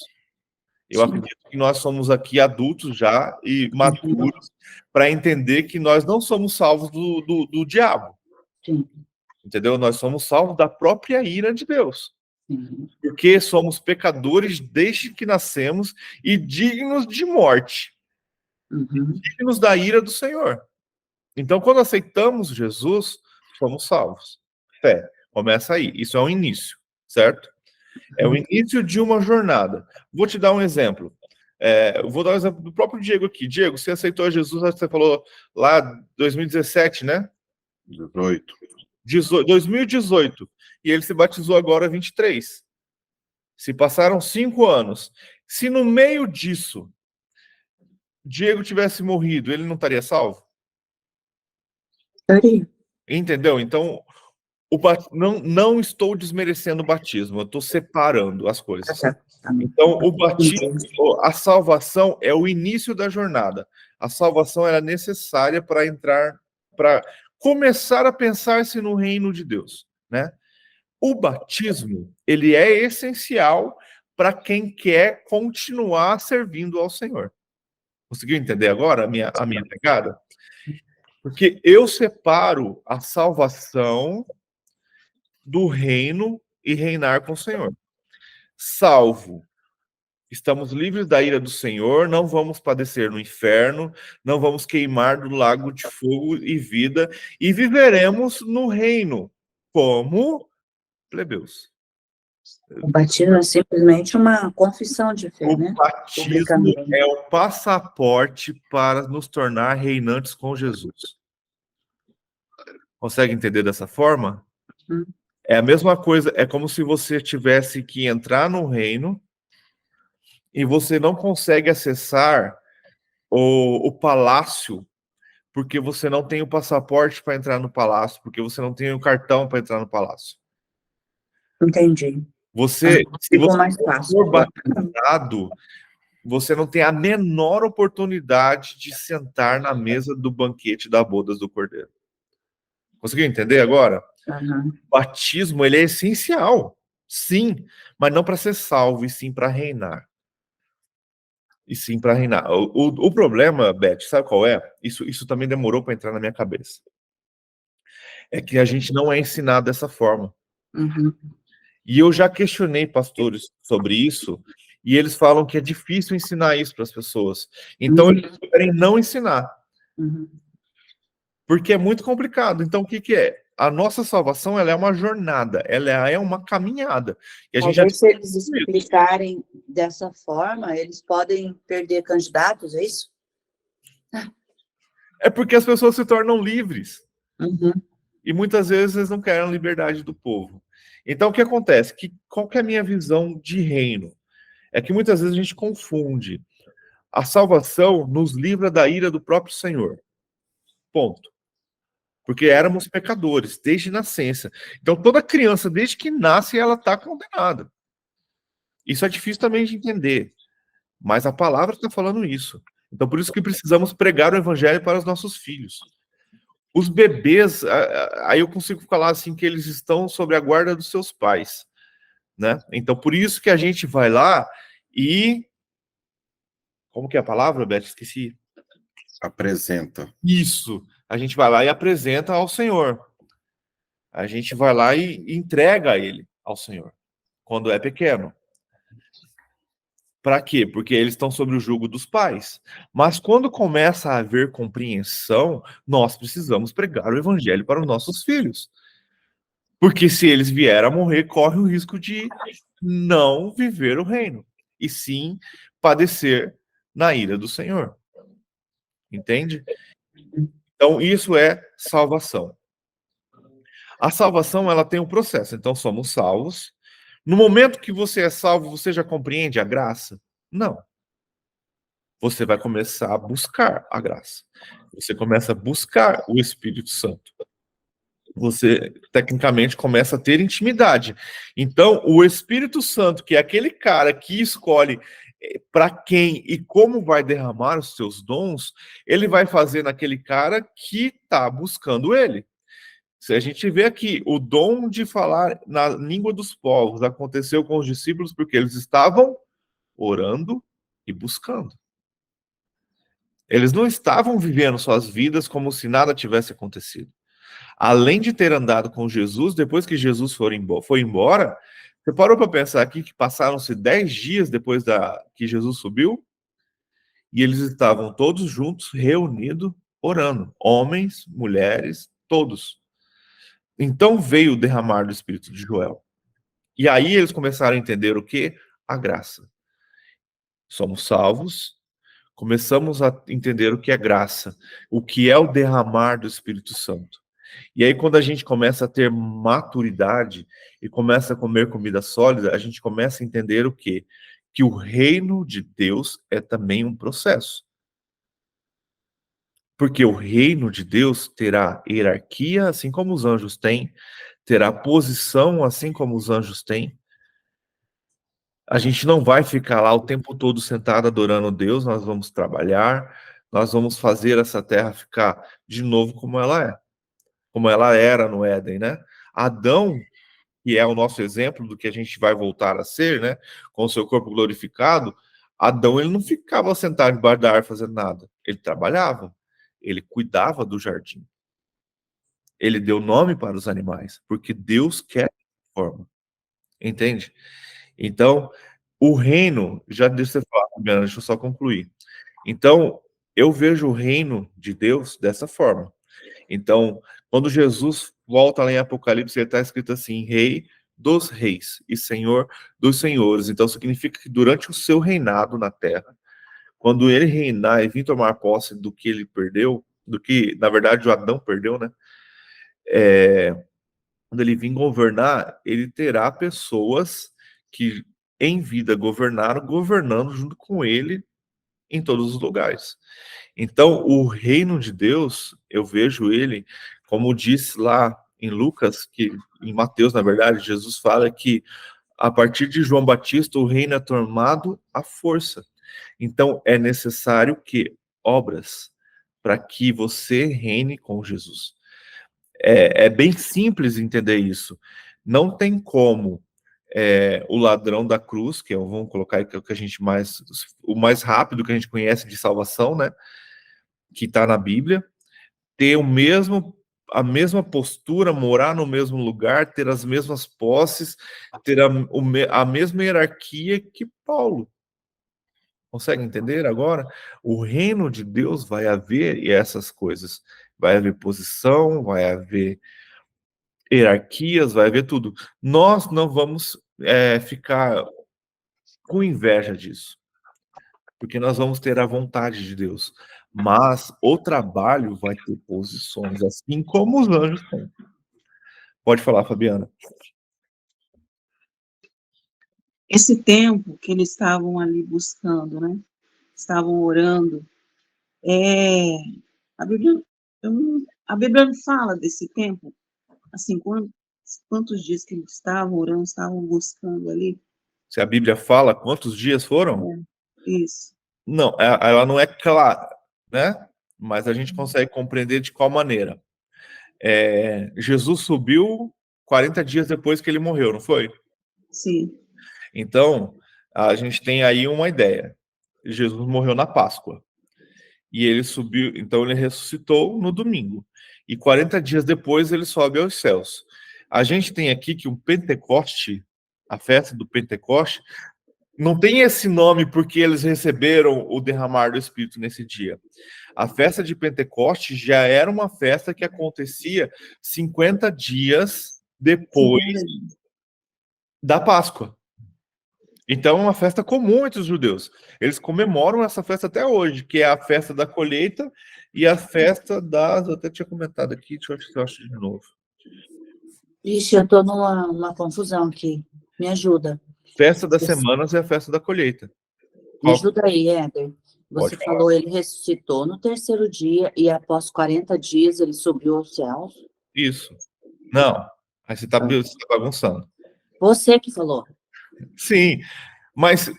Eu acredito que nós somos aqui adultos já e maduros para entender que nós não somos salvos do diabo. Sim. Entendeu? Nós somos salvos da própria ira de Deus. Sim. Porque somos pecadores desde que nascemos e dignos de morte. Dignos da ira do Senhor. Então, quando aceitamos Jesus, somos salvos. Fé. Começa aí. Isso é um início, certo? É o início de uma jornada. Vou te dar um exemplo. Vou dar um exemplo do próprio Diego aqui. Diego, você aceitou Jesus, você falou lá 2017, né? 2018. E ele se batizou agora 23. Se passaram 5 anos. Se no meio disso Diego tivesse morrido, ele não estaria salvo? Estaria. Entendeu? Então, não estou desmerecendo o batismo, eu estou separando as coisas. Então, o batismo, a salvação é o início da jornada. A salvação era necessária para entrar, para começar a pensar-se no reino de Deus, né? O batismo, ele é essencial para quem quer continuar servindo ao Senhor. Conseguiu entender agora a minha pegada? Porque eu separo a salvação do reino e reinar com o Senhor. Salvo, estamos livres da ira do Senhor, não vamos padecer no inferno, não vamos queimar do lago de fogo e vida, e viveremos no reino como plebeus. O batismo é simplesmente uma confissão de fé, né? O batismo é o passaporte para nos tornar reinantes com Jesus. Consegue entender dessa forma? É a mesma coisa, é como se você tivesse que entrar no reino e você não consegue acessar o palácio porque você não tem o passaporte para entrar no palácio, porque você não tem o cartão para entrar no palácio. Entendi. Se ficou você mais fácil. for batizado, você não tem a menor oportunidade de sentar na mesa do banquete das bodas do Cordeiro. Conseguiu entender agora? Uhum. O batismo, ele é essencial, sim, mas não para ser salvo, e sim para reinar. E sim para reinar. O problema, Beth, sabe qual é? Isso também demorou para entrar na minha cabeça. É que a gente não é ensinado dessa forma. Uhum. E eu já questionei pastores sobre isso, e eles falam que é difícil ensinar isso para as pessoas. Então, eles preferem não ensinar. Uhum. Porque é muito complicado. Então, o que é? A nossa salvação, ela é uma jornada, ela é uma caminhada. E a gente Talvez se eles explicarem dessa forma, eles podem perder candidatos, é isso? É porque as pessoas se tornam livres. Uhum. E muitas vezes eles não querem a liberdade do povo. Então, o que acontece? Qual que é a minha visão de reino? É que muitas vezes a gente confunde. A salvação nos livra da ira do próprio Senhor. Ponto. Porque éramos pecadores, desde nascença. Então, toda criança, desde que nasce, ela está condenada. Isso é difícil também de entender. Mas a palavra está falando isso. Então, por isso que precisamos pregar o evangelho para os nossos filhos. Os bebês, aí eu consigo falar assim que eles estão sob a guarda dos seus pais, né? Então, por isso que a gente vai lá e... Como que é a palavra, Beth? Esqueci. Apresenta. Isso. A gente vai lá e apresenta ao Senhor. A gente vai lá e entrega ele ao Senhor, quando é pequeno. Para quê? Porque eles estão sob o jugo dos pais. Mas quando começa a haver compreensão, nós precisamos pregar o evangelho para os nossos filhos. Porque se eles vierem a morrer, corre o risco de não viver o reino, e sim padecer na ira do Senhor. Entende? Então, isso é salvação. A salvação, ela tem um processo. Então, somos salvos. No momento que você é salvo, você já compreende a graça? Não. Você vai começar a buscar a graça. Você começa a buscar o Espírito Santo. Você, tecnicamente, começa a ter intimidade. Então, o Espírito Santo, que é aquele cara que escolhe para quem e como vai derramar os seus dons, ele vai fazer naquele cara que está buscando ele. Se a gente vê aqui, o dom de falar na língua dos povos aconteceu com os discípulos porque eles estavam orando e buscando. Eles não estavam vivendo suas vidas como se nada tivesse acontecido. Além de ter andado com Jesus, depois que Jesus foi embora, você parou para pensar aqui que passaram-se 10 dias depois que Jesus subiu? E eles estavam todos juntos, reunidos, orando. Homens, mulheres, todos. Então veio o derramar do Espírito de Joel. E aí eles começaram a entender o quê? A graça. Somos salvos, começamos a entender o que é graça, o que é o derramar do Espírito Santo. E aí, quando a gente começa a ter maturidade e começa a comer comida sólida, a gente começa a entender o quê? Que o reino de Deus é também um processo. Porque o reino de Deus terá hierarquia, assim como os anjos têm, terá posição, assim como os anjos têm. A gente não vai ficar lá o tempo todo sentado adorando Deus, nós vamos trabalhar, nós vamos fazer essa terra ficar de novo como ela é, como ela era no Éden, né? Adão, que é o nosso exemplo do que a gente vai voltar a ser, né? Com o seu corpo glorificado, Adão ele não ficava sentado debaixo da árvore fazendo nada, ele trabalhava, ele cuidava do jardim, ele deu nome para os animais, porque Deus quer dessa forma, entende? Então, o reino, já deixa eu falar, Fabiana, deixa eu só concluir. Então, eu vejo o reino de Deus dessa forma. Então, quando Jesus volta lá em Apocalipse, ele está escrito assim, Rei dos reis e Senhor dos senhores. Então, significa que durante o seu reinado na terra, quando ele reinar e vir tomar posse do que ele perdeu, do que, na verdade, o Adão perdeu, né? Quando ele vir governar, ele terá pessoas que em vida governaram, governando junto com ele em todos os lugares. Então, o reino de Deus, eu vejo ele, como diz lá em Lucas, que em Mateus, na verdade, Jesus fala que a partir de João Batista, o reino é tomado à força. Então, é necessário que obras para que você reine com Jesus. É bem simples entender isso. Não tem como o ladrão da cruz, que vamos colocar aí, que é o que a gente mais, o mais rápido que a gente conhece de salvação, né? Que está na Bíblia, ter a mesma postura, morar no mesmo lugar, ter as mesmas posses, ter a mesma hierarquia que Paulo. Consegue entender agora? O reino de Deus vai haver essas coisas. Vai haver posição, vai haver hierarquias, vai haver tudo. Nós não vamos ficar com inveja disso, porque nós vamos ter a vontade de Deus. Mas o trabalho vai ter posições, assim como os anjos têm. Pode falar, Fabiana. Esse tempo que eles estavam ali buscando, né? Estavam orando. A Bíblia, a Bíblia não fala desse tempo, assim, quantos dias que eles estavam orando, estavam buscando ali. Se a Bíblia fala quantos dias foram? Isso. Não, ela não é clara, né? Mas a gente consegue compreender de qual maneira. Jesus subiu 40 dias depois que ele morreu, não foi? Sim. Então, a gente tem aí uma ideia. Jesus morreu na Páscoa. E ele subiu, então ele ressuscitou no domingo. E 40 dias depois ele sobe aos céus. A gente tem aqui que o Pentecoste, a festa do Pentecoste, não tem esse nome porque eles receberam o derramar do Espírito nesse dia. A festa de Pentecoste já era uma festa que acontecia 50 dias depois da Páscoa. Então é uma festa comum entre os judeus. Eles comemoram essa festa até hoje, que é a festa da colheita e a festa das... Eu até tinha comentado aqui, deixa eu ver se eu acho de novo. Ixi, eu estou numa confusão aqui. Me ajuda. Festa das semanas é a festa da colheita. Me ajuda aí, Éder. Você Pode falou, ele ressuscitou no terceiro dia e após 40 dias ele subiu aos céus. Isso. Não, aí você tá bagunçando. Você que falou. Sim, mas...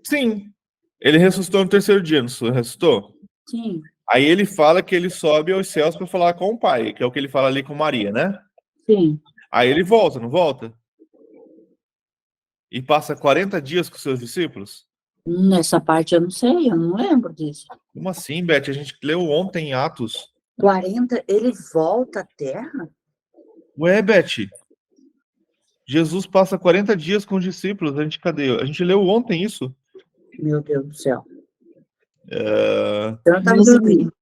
Sim, ele ressuscitou no terceiro dia, não ressuscitou? Sim. Aí ele fala que ele sobe aos céus para falar com o Pai, que é o que ele fala ali com Maria, né? Sim. Aí ele volta, não volta? E passa 40 dias com seus discípulos? Nessa parte eu não sei, eu não lembro disso. Como assim, Beth? A gente leu ontem em Atos. 40, ele volta à Terra? Ué, Beth, Jesus passa 40 dias com os discípulos. Cadê? A gente leu ontem isso. Meu Deus do céu. É... Eu não estava dormindo.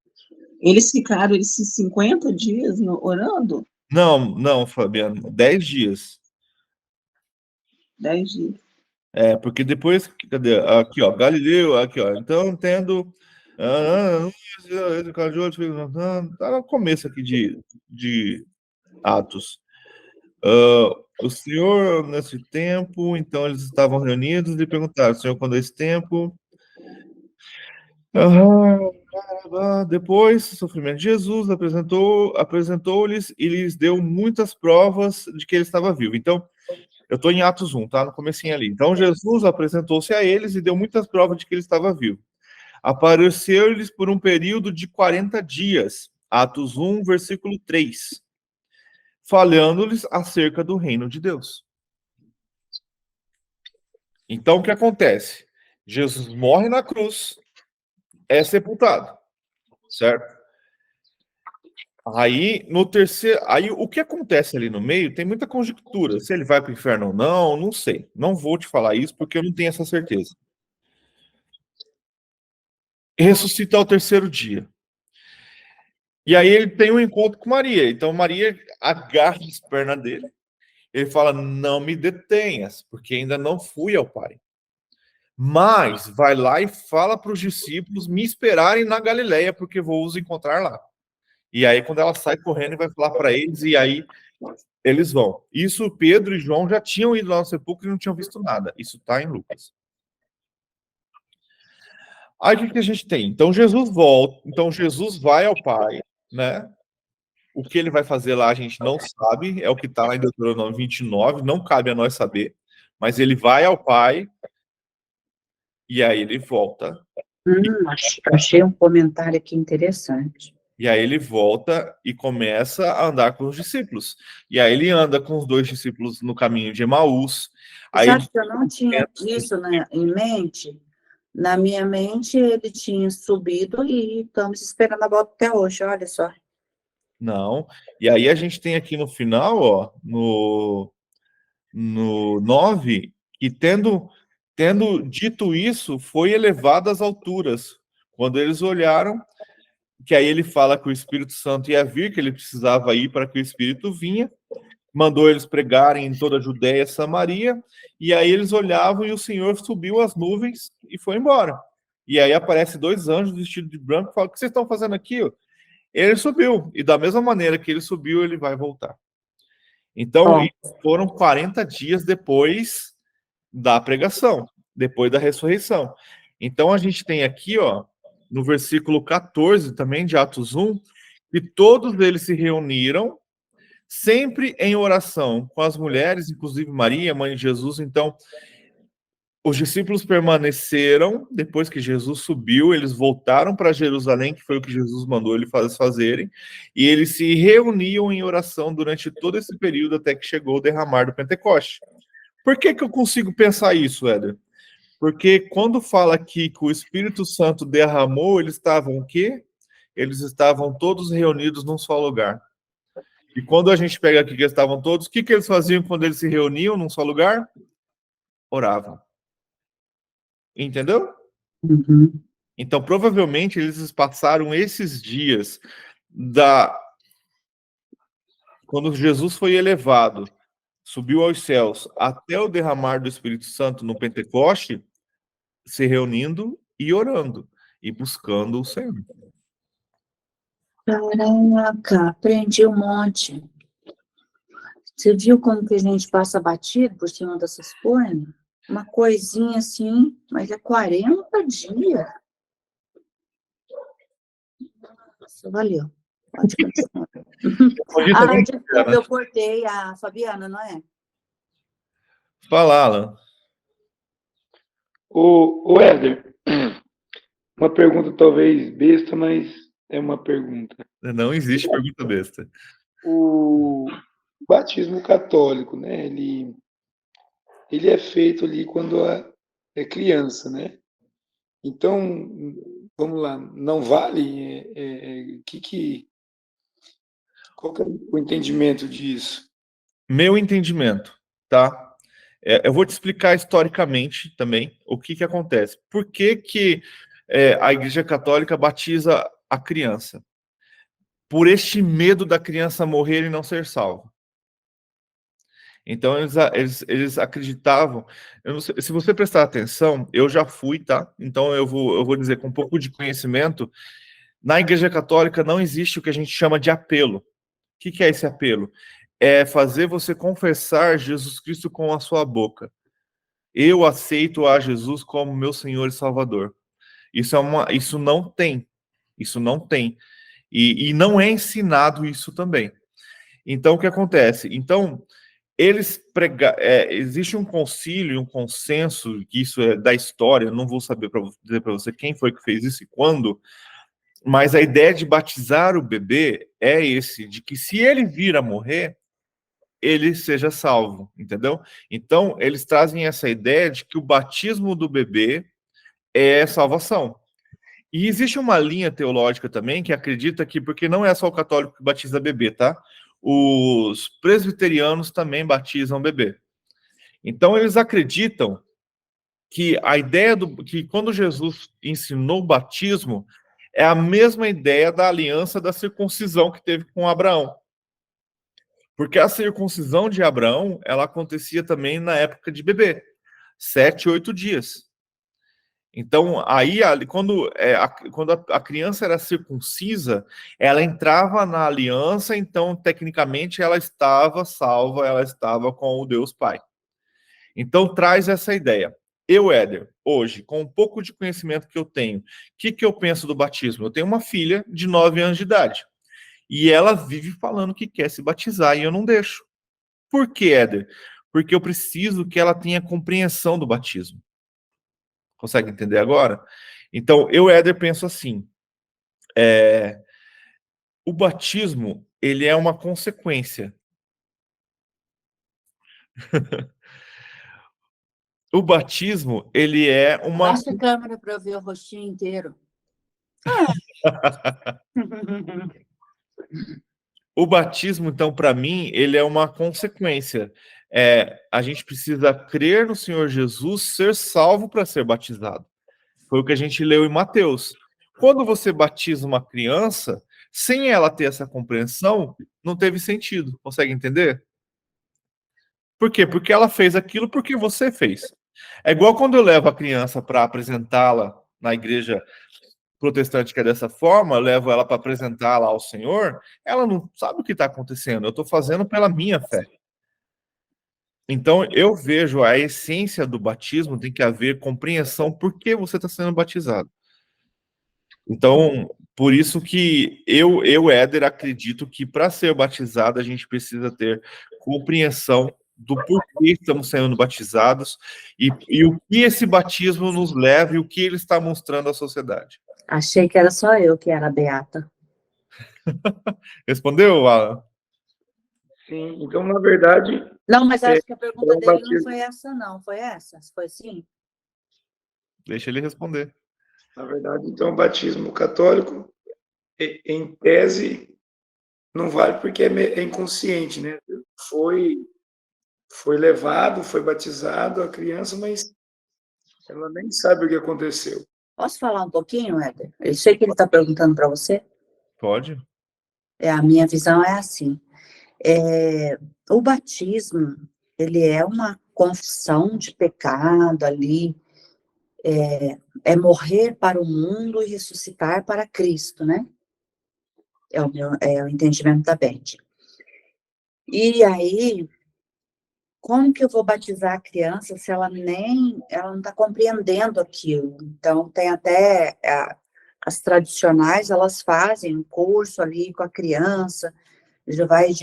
Eles ficaram esses 50 dias orando? Não, Fabiano, 10 dias. 10 dias. Porque depois, cadê? Aqui, ó, Galileu, aqui, ó. Então, tendo. Tá no começo aqui de Atos. O Senhor, nesse tempo, então eles estavam reunidos e perguntaram: Senhor, quando é esse tempo? Depois do sofrimento de Jesus, apresentou-lhes e lhes deu muitas provas de que ele estava vivo. Então, eu estou em Atos 1, tá? No comecinho ali. Então, Jesus apresentou-se a eles e deu muitas provas de que ele estava vivo. Apareceu-lhes por um período de 40 dias. Atos 1, versículo 3. Falando-lhes acerca do reino de Deus. Então, o que acontece? Jesus morre na cruz, é sepultado, certo? Aí, no terceiro, aí o que acontece ali no meio tem muita conjectura. Se ele vai para o inferno ou não sei. Não vou te falar isso porque eu não tenho essa certeza. Ressuscita ao terceiro dia. E aí ele tem um encontro com Maria. Então Maria agarra as pernas dele. Ele fala: não me detenhas, porque ainda não fui ao Pai. Mas vai lá e fala para os discípulos me esperarem na Galileia, porque vou os encontrar lá. E aí, quando ela sai correndo, vai falar para eles, e aí eles vão. Isso, Pedro e João já tinham ido lá no sepulcro e não tinham visto nada. Isso está em Lucas. Aí o que a gente tem? Então Jesus volta, então Jesus vai ao Pai, né? O que ele vai fazer lá a gente não sabe, é o que está lá em Deuteronômio 29, não cabe a nós saber, mas ele vai ao Pai e aí ele volta. Achei um comentário aqui interessante. E aí ele volta e começa a andar com os discípulos. E aí ele anda com os 2 discípulos no caminho de Emaús. Aí Sabe que eu não tinha isso, né, em mente? Na minha mente, ele tinha subido e estamos esperando a volta até hoje, olha só. Não. E aí a gente tem aqui no final, ó, no 9, que tendo dito isso, foi elevado às alturas. Quando eles olharam, que aí ele fala que o Espírito Santo ia vir, que ele precisava ir para que o Espírito vinha, mandou eles pregarem em toda a Judéia e Samaria, e aí eles olhavam e o Senhor subiu as nuvens e foi embora. E aí aparece 2 anjos vestidos de branco e falam: o que vocês estão fazendo aqui? Ele subiu, e da mesma maneira que ele subiu, ele vai voltar. Então, foram 40 dias depois da pregação, depois da ressurreição. Então, a gente tem aqui, ó, no versículo 14, também de Atos 1, que todos eles se reuniram, sempre em oração com as mulheres, inclusive Maria, mãe de Jesus. Então, os discípulos permaneceram, depois que Jesus subiu, eles voltaram para Jerusalém, que foi o que Jesus mandou eles fazerem, e eles se reuniam em oração durante todo esse período até que chegou o derramar do Pentecoste. Por que eu consigo pensar isso, Éder? Porque quando fala aqui que o Espírito Santo derramou, eles estavam o quê? Eles estavam todos reunidos num só lugar. E quando a gente pega aqui que eles estavam todos, o que eles faziam quando eles se reuniam num só lugar? Oravam. Entendeu? Uhum. Então, provavelmente, eles passaram esses dias quando Jesus foi elevado, subiu aos céus, até o derramar do Espírito Santo no Pentecoste, se reunindo e orando, e buscando o Senhor. Caraca, aprendi um monte. Você viu como que a gente passa batido por cima dessas coisas? Uma coisinha assim, mas é 40 dias. Nossa, valeu. Pode continuar. Desculpa, eu cortei a Fabiana, não é? Fala, Alan. O Éder, uma pergunta talvez besta, mas é uma pergunta. Não existe pergunta besta. O batismo católico, né? Ele é feito ali quando é criança, né? Então, vamos lá, não vale? Qual que é o entendimento disso? Meu entendimento, tá? Eu vou te explicar historicamente também o que acontece. Por que a Igreja Católica batiza a criança? Por este medo da criança morrer e não ser salva. Então, eles acreditavam, eu não sei, se você prestar atenção, eu já fui, tá? Então, eu vou dizer com um pouco de conhecimento, na Igreja Católica não existe o que a gente chama de apelo. O que é esse apelo? É fazer você confessar Jesus Cristo com a sua boca. Eu aceito a Jesus como meu Senhor e Salvador. Isso não tem. Isso não tem. E não é ensinado isso também. Então, o que acontece? Então, existe um concílio, um consenso, que isso é da história, não vou saber dizer para você quem foi que fez isso e quando, mas a ideia de batizar o bebê é de que se ele vir a morrer, ele seja salvo, entendeu? Então, eles trazem essa ideia de que o batismo do bebê é salvação. E existe uma linha teológica também que acredita que, porque não é só o católico que batiza bebê, tá? Os presbiterianos também batizam bebê. Então, eles acreditam que a ideia que quando Jesus ensinou o batismo é a mesma ideia da aliança da circuncisão que teve com Abraão. Porque a circuncisão de Abraão, ela acontecia também na época de bebê, 7, 8 dias. Então, aí, quando a criança era circuncisa, ela entrava na aliança, então, tecnicamente, ela estava salva, ela estava com o Deus Pai. Então, traz essa ideia. Eu, Éder, hoje, com um pouco de conhecimento que eu tenho, o que eu penso do batismo? Eu tenho uma filha de 9 anos de idade, e ela vive falando que quer se batizar, e eu não deixo. Por quê, Éder? Porque eu preciso que ela tenha compreensão do batismo. Consegue entender agora? Então, eu, Éder, penso assim, o batismo, ele é uma consequência. O batismo, ele é uma... Baixa a câmera para eu ver o rostinho inteiro. O batismo, então, para mim, ele é uma consequência. A gente precisa crer no Senhor Jesus, ser salvo para ser batizado. Foi o que a gente leu em Mateus. Quando você batiza uma criança, sem ela ter essa compreensão, não teve sentido. Consegue entender? Por quê? Porque ela fez aquilo porque você fez. É igual quando eu levo a criança para apresentá-la na igreja protestante, que é dessa forma, eu levo ela para apresentá-la ao Senhor, ela não sabe o que está acontecendo. Eu estou fazendo pela minha fé. Então, eu vejo a essência do batismo tem que haver compreensão por que você está sendo batizado. Então, por isso que eu, Éder, acredito que para ser batizado a gente precisa ter compreensão do porquê estamos sendo batizados e o que esse batismo nos leva e o que ele está mostrando à sociedade. Achei que era só eu que era beata. Respondeu, Alan? Sim, então, na verdade, Não, mas acho que a pergunta o dele não batismo, foi essa, não. Foi essa? Foi assim? Deixa ele responder. na verdade, então, o batismo católico, em tese, não vale porque é inconsciente, né? Foi levado, foi batizado a criança, mas ela nem sabe o que aconteceu. Posso falar um pouquinho, Éder? Eu sei que ele está perguntando para você. Pode? A minha visão é assim. O batismo, ele é uma confissão de pecado ali, é morrer para o mundo e ressuscitar para Cristo, né? É o entendimento da Beth. E aí, como que eu vou batizar a criança se ela não está compreendendo aquilo? Então, tem até as tradicionais, elas fazem um curso ali com a criança, já vai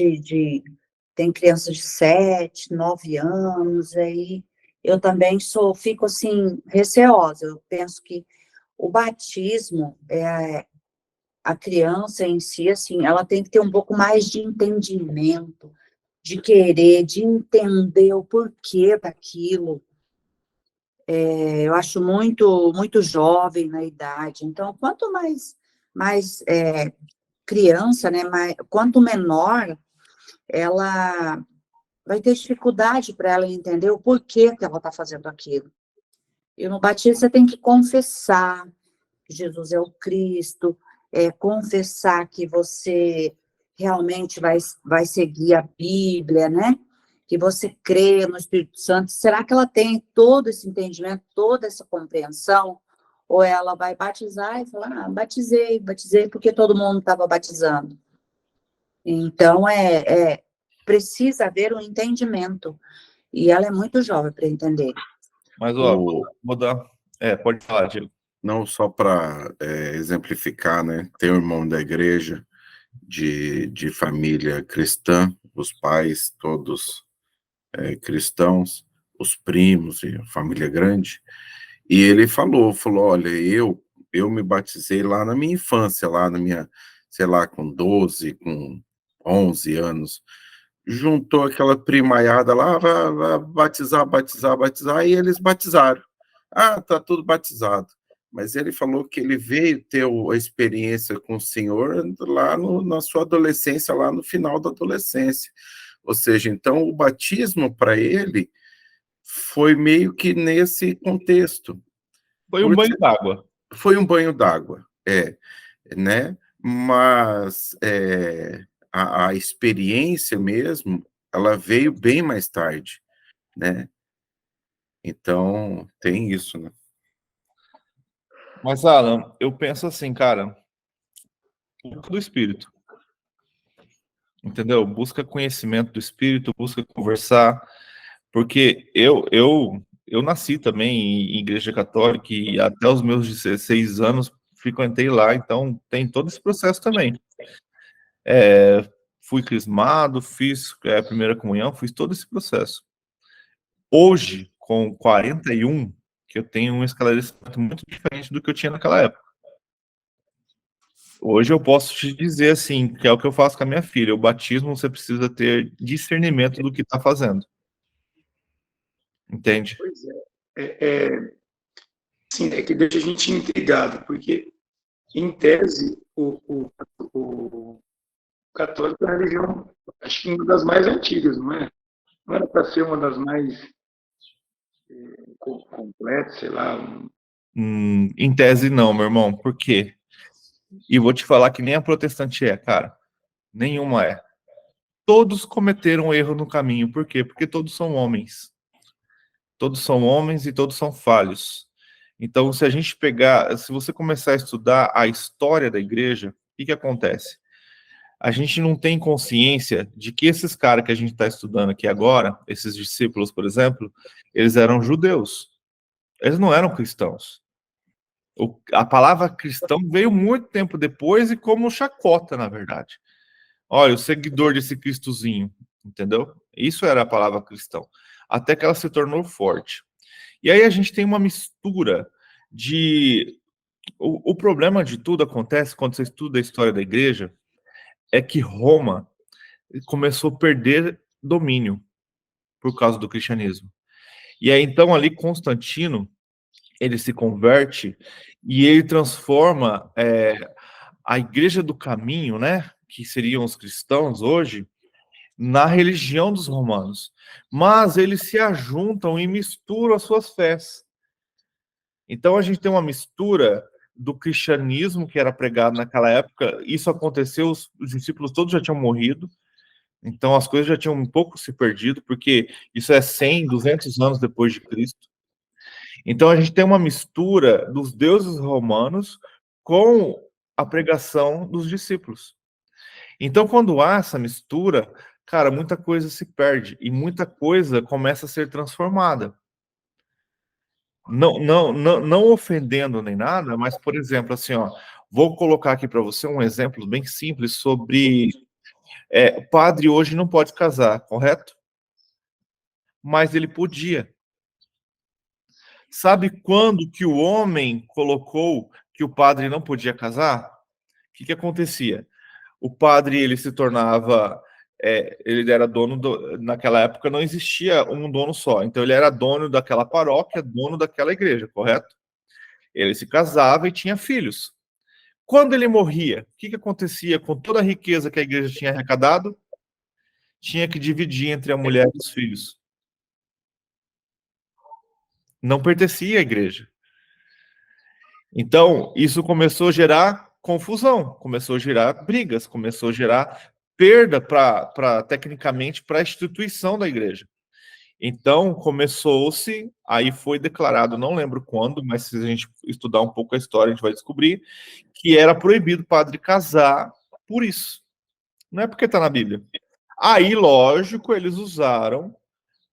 tem crianças de 7, 9 anos, aí eu também fico assim, receosa, eu penso que o batismo, a criança em si, assim, ela tem que ter um pouco mais de entendimento, de querer, de entender o porquê daquilo. Eu acho muito, muito jovem na idade. Então, quanto mais criança, né, quanto menor, ela vai ter dificuldade para ela entender o porquê que ela está fazendo aquilo. E no batismo você tem que confessar que Jesus é o Cristo, confessar que você realmente vai seguir a Bíblia, né? que você crê no Espírito Santo, será que ela tem todo esse entendimento, toda essa compreensão? Ou ela vai batizar e falar, batizei porque todo mundo estava batizando. Então, precisa haver um entendimento. E ela é muito jovem para entender. Mas, ó, vou dar... pode falar, Diego. Não só para exemplificar, né? Tem um irmão da igreja de família cristã, os pais todos cristãos, os primos e a família grande, e ele falou, olha, eu me batizei lá na minha infância, lá na minha, sei lá, com 12, com 11 anos, juntou aquela primaiada lá, vai batizar, e eles batizaram. Ah, tá tudo batizado. Mas ele falou que ele veio ter a experiência com o Senhor lá na sua adolescência, lá no final da adolescência. Ou seja, então o batismo para ele foi meio que nesse contexto. Foi um banho d'água. Foi um banho d'água, né? Mas a experiência mesmo, ela veio bem mais tarde, né? Então, tem isso, né? Mas, Alan, eu penso assim, cara, busca do Espírito. Entendeu? Busca conhecimento do Espírito, busca conversar, porque eu nasci também em igreja católica e até os meus 16 anos frequentei lá, então tem todo esse processo também. Fui crismado, fiz a primeira comunhão, fiz todo esse processo. Hoje, com 41, que eu tenho um esclarecimento muito diferente do que eu tinha naquela época. Hoje eu posso te dizer assim, que é o que eu faço com a minha filha. O batismo você precisa ter discernimento do que está fazendo. Entende? Pois sim, é que deixa a gente intrigado, porque, em tese, o católico é a religião, acho que uma das mais antigas, não é? Não era para ser uma das mais completas, sei lá. Em tese não, meu irmão. Por quê? E vou te falar que nem a protestante é, cara. Nenhuma é. Todos cometeram erro no caminho. Por quê? Porque todos são homens. Todos são homens e todos são falhos. Então, se a gente pegar, se você começar a estudar a história da igreja, o que acontece? A gente não tem consciência de que esses caras que a gente está estudando aqui agora, esses discípulos, por exemplo, eles eram judeus. Eles não eram cristãos. A palavra cristão veio muito tempo depois e como chacota, na verdade. Olha, o seguidor desse Cristozinho, entendeu? Isso era a palavra cristão. Até que ela se tornou forte. E aí a gente tem uma mistura de... O problema de tudo acontece quando você estuda a história da igreja, é que Roma começou a perder domínio por causa do cristianismo. E aí, então, ali, Constantino, ele se converte e ele transforma a Igreja do Caminho, né, que seriam os cristãos hoje, na religião dos romanos. Mas eles se ajuntam e misturam as suas fés. Então, a gente tem uma mistura do cristianismo que era pregado naquela época. Isso aconteceu, os discípulos todos já tinham morrido, então as coisas já tinham um pouco se perdido, porque isso é 100, 200 anos depois de Cristo. Então a gente tem uma mistura dos deuses romanos com a pregação dos discípulos. Então quando há essa mistura, cara, muita coisa se perde e muita coisa começa a ser transformada. Não ofendendo nem nada, mas, por exemplo, assim, ó, vou colocar aqui para você um exemplo bem simples sobre padre hoje não pode casar, correto? Mas ele podia. Sabe quando que o homem colocou que o padre não podia casar? O que acontecia? O padre, ele se tornava... ele era dono... naquela época não existia um dono só. Então ele era dono daquela paróquia, dono daquela igreja, correto? Ele se casava e tinha filhos. Quando ele morria, o que acontecia com toda a riqueza que a igreja tinha arrecadado? Tinha que dividir entre a mulher e os filhos. Não pertencia à igreja. Então, isso começou a gerar confusão, começou a gerar brigas, começou a gerar perda tecnicamente, para a instituição da igreja. Então, começou-se, aí foi declarado, não lembro quando, mas se a gente estudar um pouco a história, a gente vai descobrir que era proibido o padre casar por isso. Não é porque está na Bíblia. Aí, lógico, eles usaram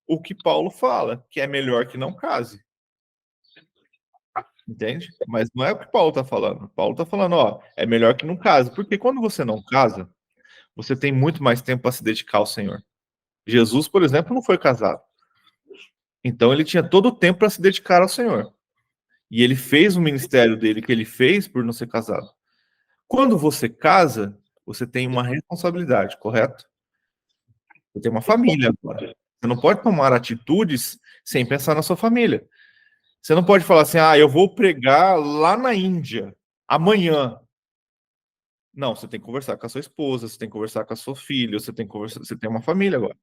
o que Paulo fala, que é melhor que não case. Entende? Mas não é o que Paulo está falando. Paulo está falando, ó, é melhor que não case. Porque quando você não casa, você tem muito mais tempo para se dedicar ao Senhor. Jesus, por exemplo, não foi casado. Então ele tinha todo o tempo para se dedicar ao Senhor. E ele fez o ministério dele que ele fez por não ser casado. Quando você casa, você tem uma responsabilidade, correto? Você tem uma família agora. Você não pode tomar atitudes sem pensar na sua família. Você não pode falar assim, eu vou pregar lá na Índia amanhã. Não, você tem que conversar com a sua esposa, você tem que conversar com a sua filha, você tem uma família agora.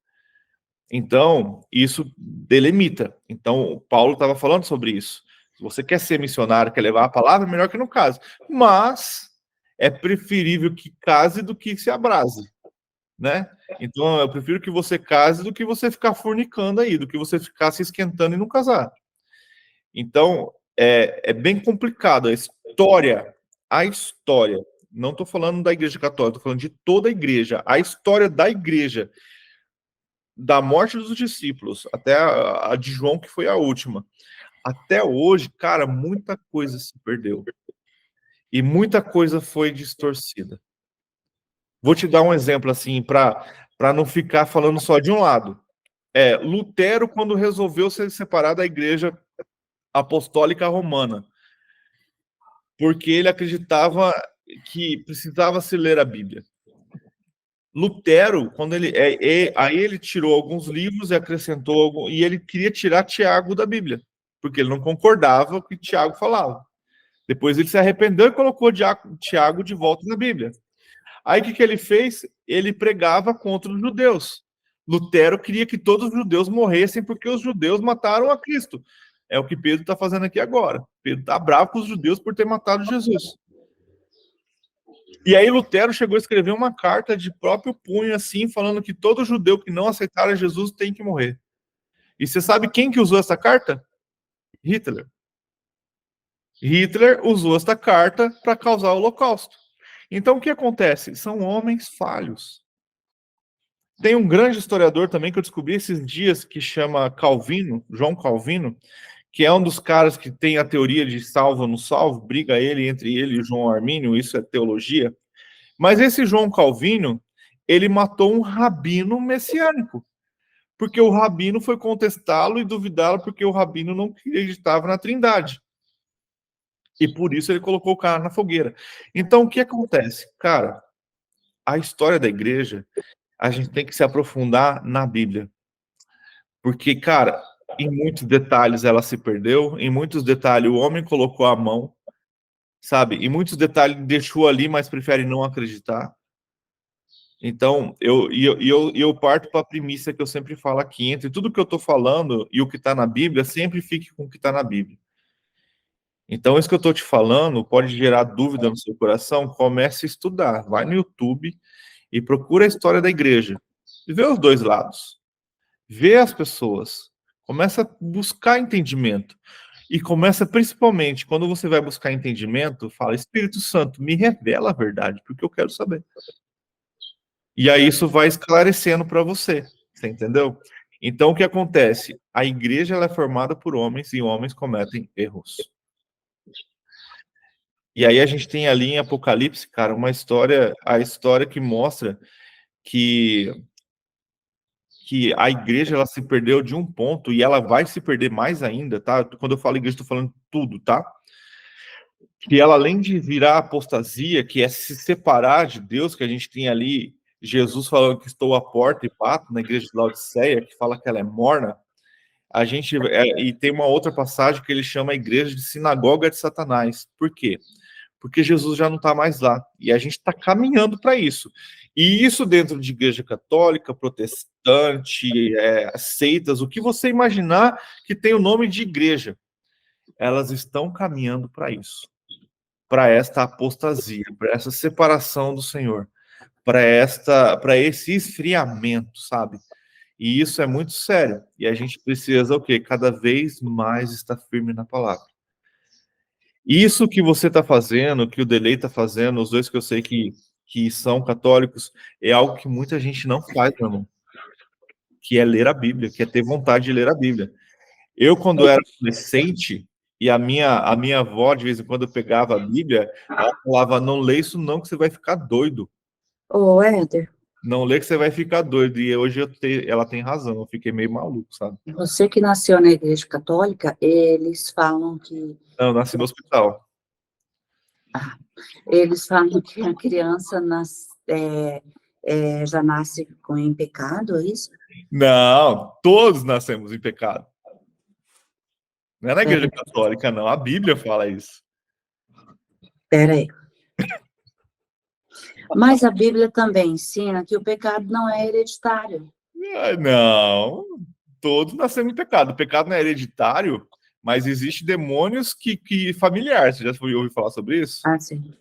Então, isso delimita. Então, o Paulo estava falando sobre isso. Se você quer ser missionário, quer levar a palavra, é melhor que não case. Mas é preferível que case do que se abrase, né? Então, eu prefiro que você case do que você ficar fornicando aí, do que você ficar se esquentando e não casar. Então, é bem complicado. A história, não estou falando da Igreja Católica, estou falando de toda a igreja. A história da igreja, da morte dos discípulos, até a de João, que foi a última. Até hoje, cara, muita coisa se perdeu. E muita coisa foi distorcida. Vou te dar um exemplo, assim, para não ficar falando só de um lado. Lutero, quando resolveu se separar da Igreja Apostólica Romana, porque ele acreditava que precisava se ler a Bíblia. Lutero, quando aí ele tirou alguns livros e acrescentou e ele queria tirar Tiago da Bíblia, porque ele não concordava com o que Tiago falava. Depois ele se arrependeu e colocou Tiago de volta na Bíblia. Aí o que ele fez? Ele pregava contra os judeus. Lutero queria que todos os judeus morressem porque os judeus mataram a Cristo. É o que Pedro está fazendo aqui agora. Pedro está bravo com os judeus por ter matado Jesus. E aí Lutero chegou a escrever uma carta de próprio punho, assim, falando que todo judeu que não aceitar Jesus tem que morrer. E você sabe quem que usou essa carta? Hitler. Hitler usou esta carta para causar o Holocausto. Então o que acontece? São homens falhos. Tem um grande historiador também que eu descobri esses dias que chama Calvino, João Calvino, que é um dos caras que tem a teoria de salvo ou não salvo, briga entre ele e João Armínio, isso é teologia. Mas esse João Calvino, ele matou um rabino messiânico, porque o rabino foi contestá-lo e duvidá-lo porque o rabino não acreditava na Trindade. E por isso ele colocou o cara na fogueira. Então, o que acontece? Cara, a história da igreja, a gente tem que se aprofundar na Bíblia. Porque, cara, em muitos detalhes ela se perdeu, em muitos detalhes o homem colocou a mão, sabe? Em muitos detalhes deixou ali, mas prefere não acreditar. Então, eu parto para a premissa que eu sempre falo aqui, entre tudo que eu estou falando e o que está na Bíblia, sempre fique com o que está na Bíblia. Então, isso que eu estou te falando pode gerar dúvida no seu coração, comece a estudar, vai no YouTube e procura a história da igreja, e vê os dois lados, vê as pessoas, começa a buscar entendimento, e começa principalmente, quando você vai buscar entendimento, fala, Espírito Santo, me revela a verdade, porque eu quero saber. E aí isso vai esclarecendo para você entendeu? Então, o que acontece? A igreja ela é formada por homens e homens cometem erros. E aí a gente tem ali em Apocalipse, cara, a história que mostra que a igreja ela se perdeu de um ponto e ela vai se perder mais ainda, tá? Quando eu falo igreja, estou falando tudo, tá? Que ela, além de virar apostasia, que é se separar de Deus, que a gente tem ali Jesus falando que estou à porta e bato na igreja de Laodiceia, que fala que ela é morna, e tem uma outra passagem que ele chama a igreja de sinagoga de Satanás. Por quê? Porque Jesus já não está mais lá. E a gente está caminhando para isso. E isso dentro de igreja católica, protestante, seitas, o que você imaginar que tem o nome de igreja, elas estão caminhando para isso. Para esta apostasia, para essa separação do Senhor. para esse esfriamento, sabe? E isso é muito sério. E a gente precisa o quê? Cada vez mais estar firme na palavra. Isso que você está fazendo, que o Delay está fazendo, os dois que eu sei que são católicos, é algo que muita gente não faz, meu irmão. Que é ler a Bíblia, que é ter vontade de ler a Bíblia. Eu, quando era adolescente, e a minha avó, de vez em quando, eu pegava a Bíblia, ela falava, não lê isso não, que você vai ficar doido. Ô, Éder, Não lê que você vai ficar doido. E hoje ela tem razão, eu fiquei meio maluco, sabe? você que nasceu na igreja católica, eles falam que Não, eu nasci no hospital. a criança já nasce em pecado, é isso? Não, todos nascemos em pecado. Não é na igreja católica, não. A Bíblia fala isso. Peraí. Mas a Bíblia também ensina que o pecado não é hereditário. Não, todos nascemos em pecado. O pecado não é hereditário, mas existe demônios que familiar. Você já ouviu falar sobre isso? Ah, sim.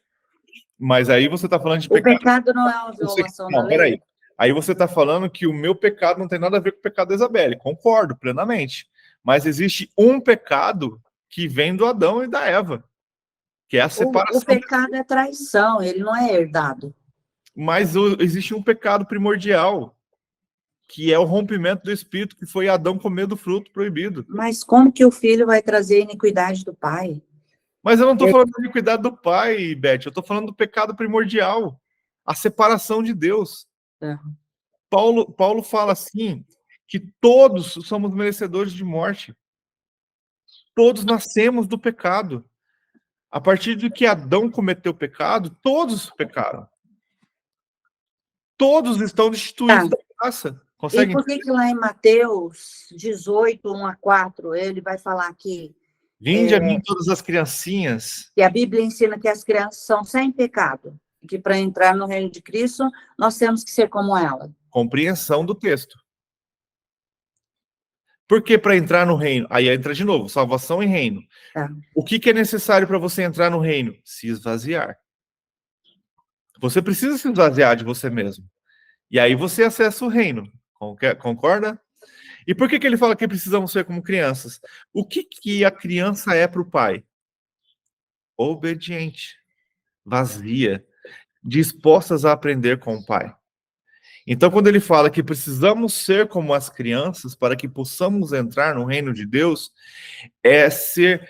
Mas aí você está falando de O pecado. pecado não é uma violação da lei? Peraí. Aí você está falando que o meu pecado não tem nada a ver com o pecado da Isabelle. Concordo plenamente. Mas existe um pecado que vem do Adão e da Eva, que é a separação. O pecado é traição, ele não é herdado. Mas existe um pecado primordial, que é o rompimento do espírito, que foi Adão comer do fruto proibido. Mas como que o filho vai trazer a iniquidade do pai? Mas eu não estou falando da iniquidade do pai, Beth, eu estou falando do pecado primordial, a separação de Deus. É. Paulo fala assim, que todos somos merecedores de morte. Todos nascemos do pecado. A partir de que Adão cometeu o pecado, todos pecaram. Todos estão destituídos da graça. E por que lá em Mateus 18, 1-4, ele vai falar que... Vinde a mim todas as criancinhas. E a Bíblia ensina que as crianças são sem pecado. Que para entrar no reino de Cristo, nós temos que ser como ela. Compreensão do texto. Por que para entrar no reino? Aí entra de novo, salvação e reino. É. O que é necessário para você entrar no reino? Se esvaziar. Você precisa se esvaziar de você mesmo. E aí você acessa o reino. Concorda? E por que ele fala que precisamos ser como crianças? O que a criança é para o pai? Obediente, vazia, dispostas a aprender com o pai. Então, quando ele fala que precisamos ser como as crianças para que possamos entrar no reino de Deus, é ser...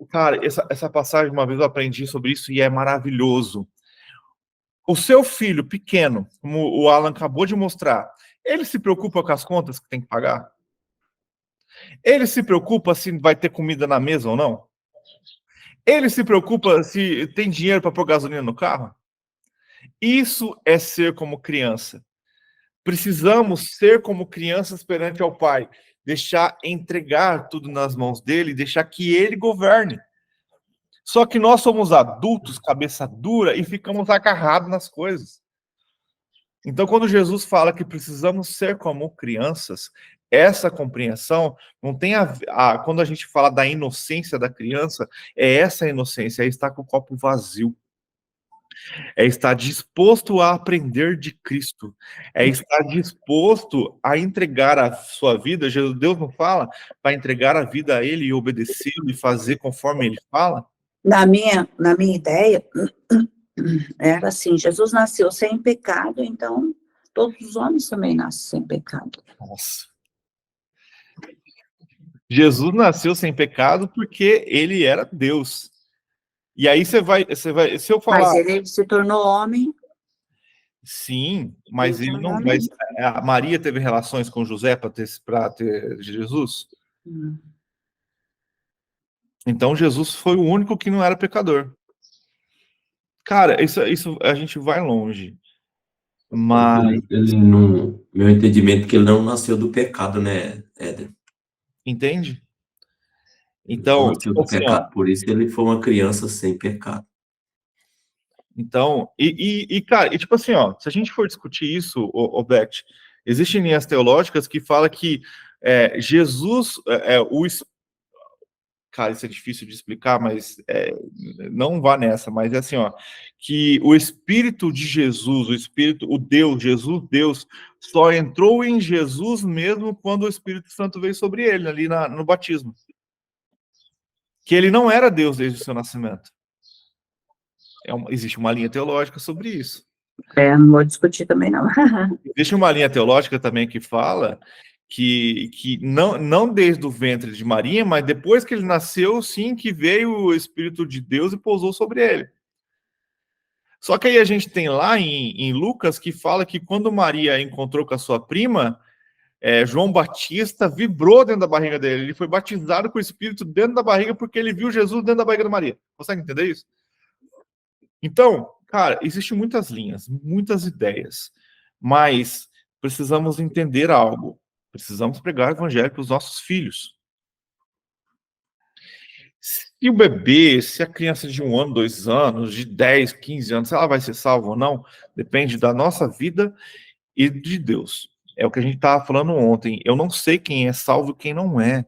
cara, essa passagem, uma vez eu aprendi sobre isso e é maravilhoso. O seu filho pequeno, como o Alan acabou de mostrar, ele se preocupa com as contas que tem que pagar? Ele se preocupa se vai ter comida na mesa ou não? Ele se preocupa se tem dinheiro para pôr gasolina no carro? Isso é ser como criança. Precisamos ser como crianças perante ao Pai. Entregar tudo nas mãos dele, deixar que ele governe. Só que nós somos adultos, cabeça dura, e ficamos agarrados nas coisas. Então, quando Jesus fala que precisamos ser como crianças, essa compreensão não tem quando a gente fala da inocência da criança, é essa inocência, é estar com o copo vazio. É estar disposto a aprender de Cristo. É estar disposto a entregar a sua vida. Deus não fala para entregar a vida a Ele e obedecê-lo e fazer conforme Ele fala? Na minha ideia, era assim, Jesus nasceu sem pecado, então todos os homens também nascem sem pecado. Nossa. Jesus nasceu sem pecado porque Ele era Deus. E aí você vai, se eu falar... Mas ele se tornou homem. Sim, mas ele não... Mas a Maria teve relações com José para ter Jesus? Então Jesus foi o único que não era pecador. Cara, isso a gente vai longe. Mas... meu entendimento é que ele não nasceu do pecado, né, Éder? Entende? Então, nasceu do pecado, por isso ele foi uma criança sem pecado. Então, cara, tipo assim, ó, se a gente for discutir isso, o Beth, existem linhas teológicas que falam que Jesus, cara, isso é difícil de explicar, mas não vá nessa, mas é assim, ó, que o Espírito de Jesus, o Deus, Jesus, Deus, só entrou em Jesus mesmo quando o Espírito Santo veio sobre ele, ali no batismo. Que ele não era Deus desde o seu nascimento. Existe uma linha teológica sobre isso. Não vou discutir também, não. Existe uma linha teológica também que fala que não desde o ventre de Maria, mas depois que ele nasceu, sim, que veio o Espírito de Deus e pousou sobre ele. Só que aí a gente tem lá em Lucas que fala que quando Maria encontrou com a sua prima, João Batista vibrou dentro da barriga dele. Ele foi batizado com o Espírito dentro da barriga porque ele viu Jesus dentro da barriga de Maria. Consegue entender isso? Então, cara, existem muitas linhas, muitas ideias, mas precisamos entender algo. Precisamos pregar o evangelho para os nossos filhos. Se o bebê, se a criança de 1 ano, 2 anos, de 10, 15 anos, se ela vai ser salva ou não, depende da nossa vida e de Deus. É o que a gente estava falando ontem. Eu não sei quem é salvo e quem não é.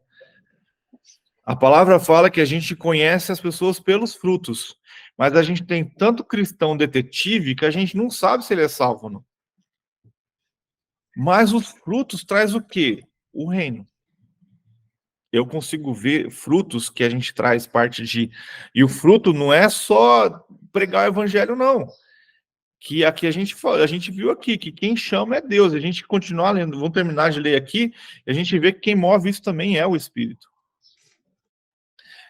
A palavra fala que a gente conhece as pessoas pelos frutos, mas a gente tem tanto cristão detetive que a gente não sabe se ele é salvo ou não. Mas os frutos traz o quê? O reino. Eu consigo ver frutos que a gente traz parte de... E o fruto não é só pregar o evangelho, não. Que aqui a gente viu aqui, que quem chama é Deus. A gente continua lendo, vamos terminar de ler aqui, e a gente vê que quem move isso também é o Espírito.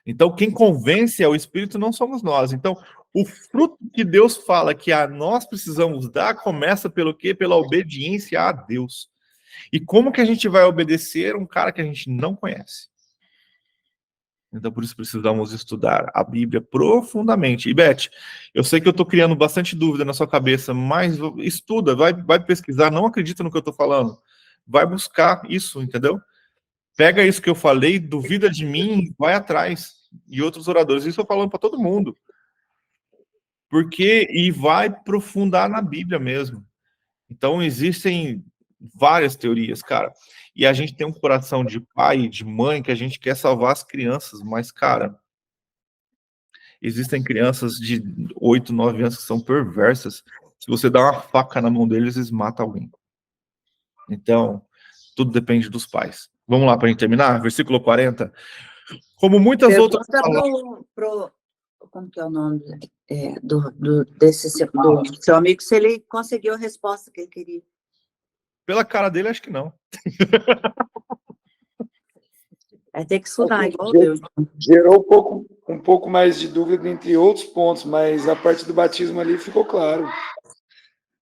Então, quem convence é o Espírito, não somos nós. Então, o fruto que Deus fala que nós precisamos dar começa pelo quê? Pela obediência a Deus. E como que a gente vai obedecer um cara que a gente não conhece? Então, por isso precisamos estudar a Bíblia profundamente. E, Beth, eu sei que eu estou criando bastante dúvida na sua cabeça, mas estuda, vai pesquisar, não acredita no que eu estou falando. Vai buscar isso, entendeu? Pega isso que eu falei, duvida de mim, vai atrás. E outros oradores. Isso eu falando para todo mundo. E vai aprofundar na Bíblia mesmo. Então, existem várias teorias, cara. E a gente tem um coração de pai e de mãe que a gente quer salvar as crianças, mas, cara, existem crianças de 8, 9 anos que são perversas. Se você dá uma faca na mão deles, eles matam alguém. Então, tudo depende dos pais. Vamos lá para a gente terminar? Versículo 40. Como muitas outras palavras... Como que é o nome desse do seu amigo, se ele conseguiu a resposta que ele queria? Pela cara dele, acho que não. Vai ter que estudar, igual Deus. Gerou um pouco mais de dúvida entre outros pontos, mas a parte do batismo ali ficou claro.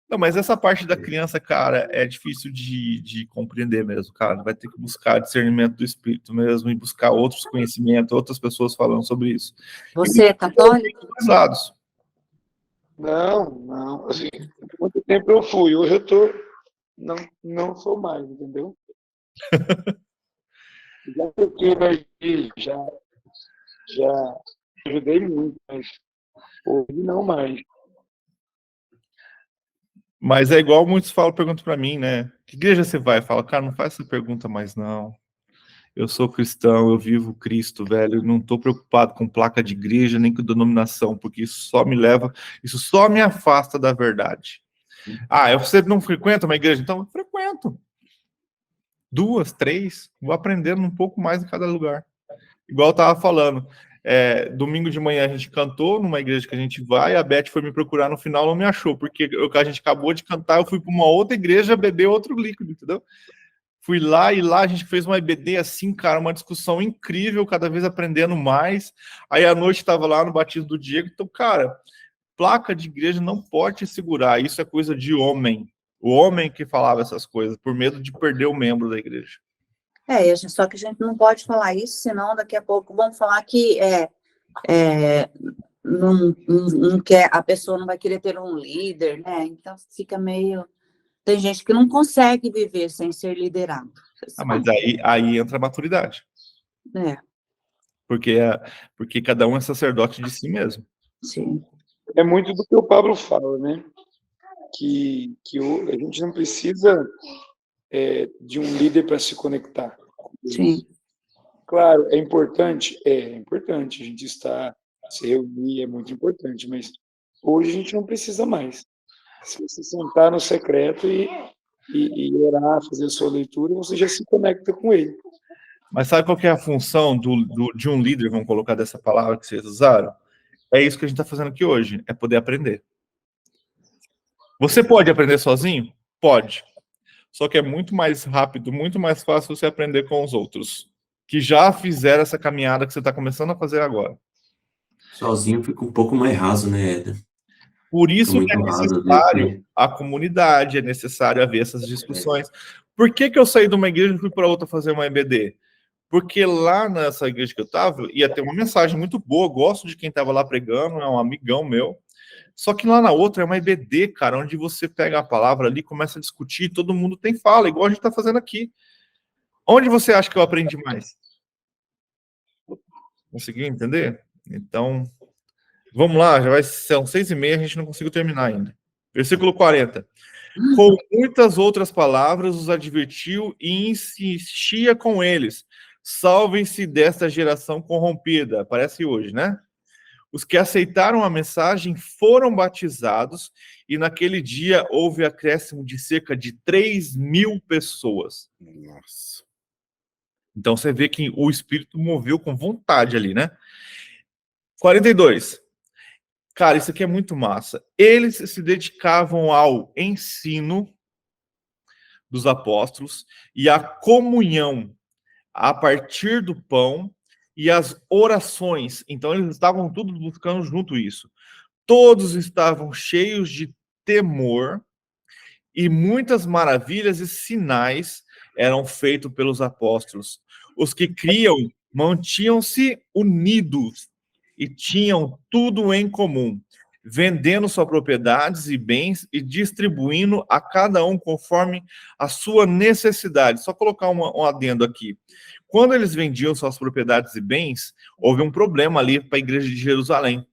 Não, mas essa parte da criança, cara, é difícil de compreender mesmo, cara. Vai ter que buscar discernimento do Espírito mesmo e buscar outros conhecimentos, outras pessoas falando sobre isso. Você é católico? Pesados. Não. Assim, muito tempo eu fui, hoje eu tô... Não sou mais, entendeu? Já toquei na igreja, já ajudei muito, mas hoje não mais. Mas é igual muitos falam, perguntam para mim, né? Que igreja você vai? Eu falo, cara, não faz essa pergunta mais, não. Eu sou cristão, eu vivo Cristo, velho. Eu não estou preocupado com placa de igreja, nem com denominação, porque isso só me afasta da verdade. Você não frequenta uma igreja? Então, eu frequento. 2, 3, vou aprendendo um pouco mais em cada lugar. Igual eu estava falando. Domingo de manhã a gente cantou numa igreja que a gente vai, a Beth foi me procurar no final, não me achou, porque a gente acabou de cantar, eu fui para uma outra igreja beber outro líquido, entendeu? Fui lá e lá a gente fez uma EBD assim, cara, uma discussão incrível, cada vez aprendendo mais. Aí à noite estava lá no batismo do Diego, então, cara, placa de igreja não pode te segurar, isso é coisa de homem. O homem que falava essas coisas, por medo de perder o membro da igreja. Só que a gente não pode falar isso, senão daqui a pouco vamos falar que não quer, a pessoa não vai querer ter um líder, né? Então fica meio... Tem gente que não consegue viver sem ser liderado. Mas aí entra a maturidade. Porque cada um é sacerdote de si mesmo. Sim. É muito do que o Pablo fala, né? Que a gente não precisa de um líder para se conectar. Sim. Claro, é importante a gente estar, se reunir, é muito importante, mas hoje a gente não precisa mais. Se você sentar no secreto e orar, fazer a sua leitura, você já se conecta com ele. Mas sabe qual que é a função de um líder, vamos colocar dessa palavra que vocês usaram? É isso que a gente está fazendo aqui hoje, é poder aprender. Você pode aprender sozinho? Pode. Só que é muito mais rápido, muito mais fácil você aprender com os outros, que já fizeram essa caminhada que você está começando a fazer agora. Sozinho fica um pouco mais raso, né, Éder? Por Fica isso que é muito raso, às vezes, necessário né? a comunidade, é necessário haver essas discussões. Por que eu saí de uma igreja e fui para outra fazer uma EBD? Porque lá nessa igreja que eu estava, ia ter uma mensagem muito boa, gosto de quem estava lá pregando, é um amigão meu. Só que lá na outra é uma EBD, cara, onde você pega a palavra ali, começa a discutir, todo mundo tem fala, igual a gente está fazendo aqui. Onde você acha que eu aprendi mais? Conseguiu entender? Então, vamos lá, são 6h30, a gente não conseguiu terminar ainda. Versículo 40. Com muitas outras palavras os advertiu e insistia com eles. Salvem-se desta geração corrompida. Parece hoje, né? Os que aceitaram a mensagem foram batizados e naquele dia houve acréscimo de cerca de 3.000 pessoas. Nossa. Então você vê que o Espírito moveu com vontade ali, né? 42. Cara, isso aqui é muito massa. Eles se dedicavam ao ensino dos apóstolos e à comunhão a partir do pão e as orações. Então eles estavam tudo buscando junto isso. Todos estavam cheios de temor e muitas maravilhas e sinais eram feitos pelos apóstolos. Os que criam mantinham-se unidos e tinham tudo em comum, vendendo suas propriedades e bens e distribuindo a cada um conforme a sua necessidade. Só colocar um adendo aqui. Quando eles vendiam suas propriedades e bens, houve um problema ali para a igreja de Jerusalém,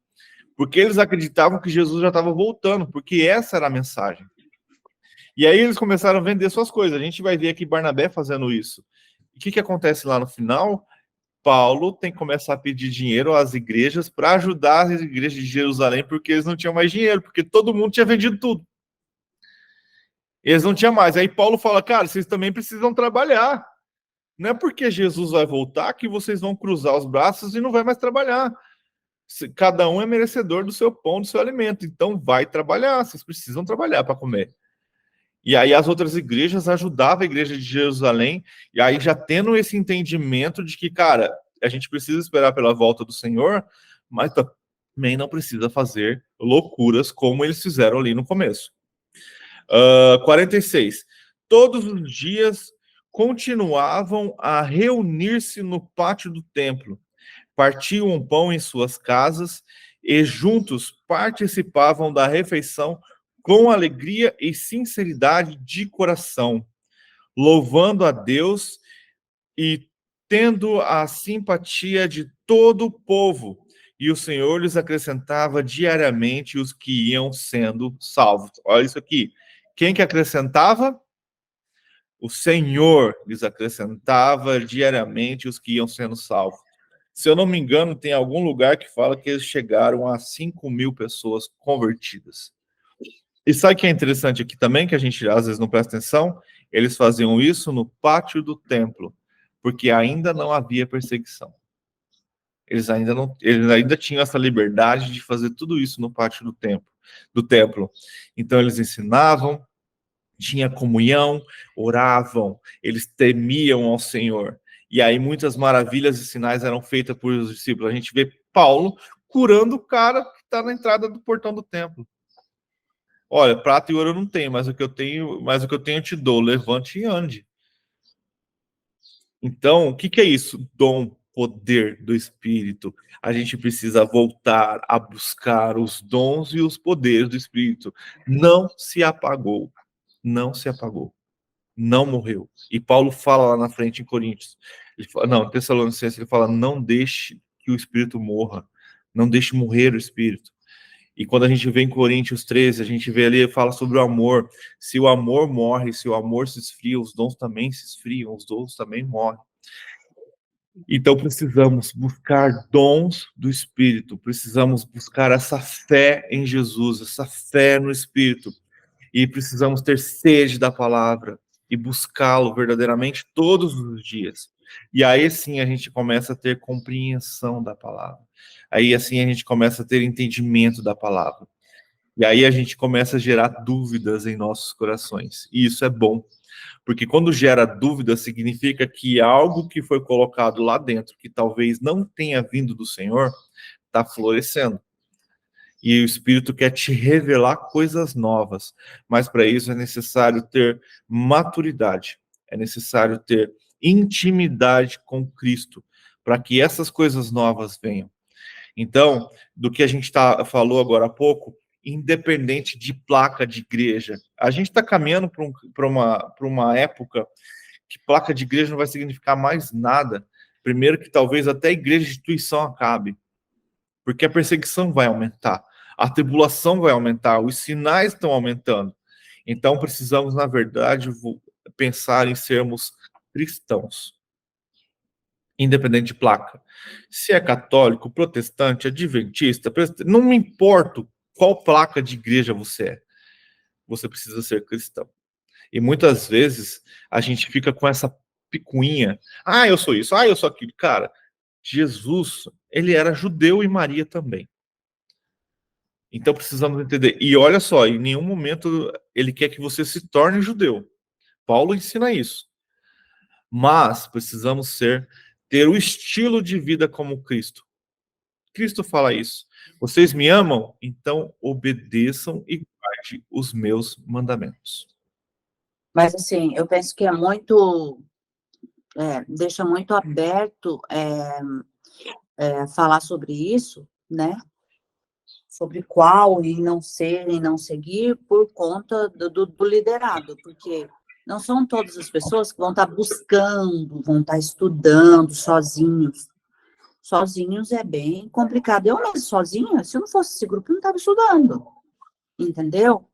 porque eles acreditavam que Jesus já estava voltando, porque essa era a mensagem. E aí eles começaram a vender suas coisas. A gente vai ver aqui Barnabé fazendo isso. E o que acontece lá no final? Paulo tem que começar a pedir dinheiro às igrejas para ajudar as igrejas de Jerusalém, porque eles não tinham mais dinheiro, porque todo mundo tinha vendido tudo. Eles não tinham mais. Aí Paulo fala, cara, vocês também precisam trabalhar. Não é porque Jesus vai voltar que vocês vão cruzar os braços e não vai mais trabalhar. Cada um é merecedor do seu pão, do seu alimento. Então vai trabalhar, vocês precisam trabalhar para comer. E aí as outras igrejas ajudavam a igreja de Jerusalém, e aí já tendo esse entendimento de que, cara, a gente precisa esperar pela volta do Senhor, mas também não precisa fazer loucuras como eles fizeram ali no começo. 46. Todos os dias continuavam a reunir-se no pátio do templo, partiam um pão em suas casas e juntos participavam da refeição com alegria e sinceridade de coração, louvando a Deus e tendo a simpatia de todo o povo. E o Senhor lhes acrescentava diariamente os que iam sendo salvos. Olha isso aqui. Quem que acrescentava? O Senhor lhes acrescentava diariamente os que iam sendo salvos. Se eu não me engano, tem algum lugar que fala que eles chegaram a 5.000 pessoas convertidas. E sabe o que é interessante aqui também, que a gente às vezes não presta atenção? Eles faziam isso no pátio do templo, porque ainda não havia perseguição. Eles ainda tinham essa liberdade de fazer tudo isso no pátio do templo. Então eles ensinavam, tinha comunhão, oravam, eles temiam ao Senhor. E aí muitas maravilhas e sinais eram feitas por os discípulos. A gente vê Paulo curando o cara que está na entrada do portão do templo. Olha, prata e ouro eu não tenho, mas o que eu tenho eu te dou. Levante e ande. Então, o que é isso? Dom, poder do Espírito. A gente precisa voltar a buscar os dons e os poderes do Espírito. Não se apagou. Não se apagou. Não morreu. E Paulo fala lá na frente em Coríntios. Em Tessalonicenses, ele fala, não deixe que o Espírito morra. Não deixe morrer o Espírito. E quando a gente vê em Coríntios 13, a gente vê ali, fala sobre o amor. Se o amor morre, se o amor se esfria, os dons também se esfriam, os dons também morrem. Então precisamos buscar dons do Espírito, precisamos buscar essa fé em Jesus, essa fé no Espírito, e precisamos ter sede da palavra e buscá-lo verdadeiramente todos os dias. E aí sim a gente começa a ter compreensão da palavra. Aí assim a gente começa a ter entendimento da palavra. E aí a gente começa a gerar dúvidas em nossos corações. E isso é bom. Porque quando gera dúvida, significa que algo que foi colocado lá dentro, que talvez não tenha vindo do Senhor, está florescendo. E o Espírito quer te revelar coisas novas. Mas para isso é necessário ter maturidade. É necessário ter intimidade com Cristo, para que essas coisas novas venham. Então, do que a gente falou agora há pouco, independente de placa de igreja, a gente está caminhando para uma época que placa de igreja não vai significar mais nada. Primeiro que talvez até a igreja de instituição acabe, porque a perseguição vai aumentar, a tribulação vai aumentar, os sinais estão aumentando. Então precisamos, na verdade, pensar em sermos cristãos, independente de placa. Se é católico, protestante, adventista, não me importa qual placa de igreja você é, você precisa ser cristão. E muitas vezes a gente fica com essa picuinha. Ah, eu sou isso. Ah, eu sou aquilo. Cara, Jesus, ele era judeu e Maria também. Então precisamos entender. E olha só, em nenhum momento ele quer que você se torne judeu. Paulo ensina isso. Mas precisamos ter o estilo de vida como Cristo. Cristo fala isso. Vocês me amam? Então obedeçam e guardem os meus mandamentos. Mas, assim, eu penso que é muito, deixa muito aberto falar sobre isso, né? Sobre qual e não ser e não seguir por conta do liderado, porque não são todas as pessoas que vão estar buscando, vão estar estudando sozinhos. Sozinhos é bem complicado. Eu mesmo sozinha, se eu não fosse esse grupo, eu não estava estudando, entendeu?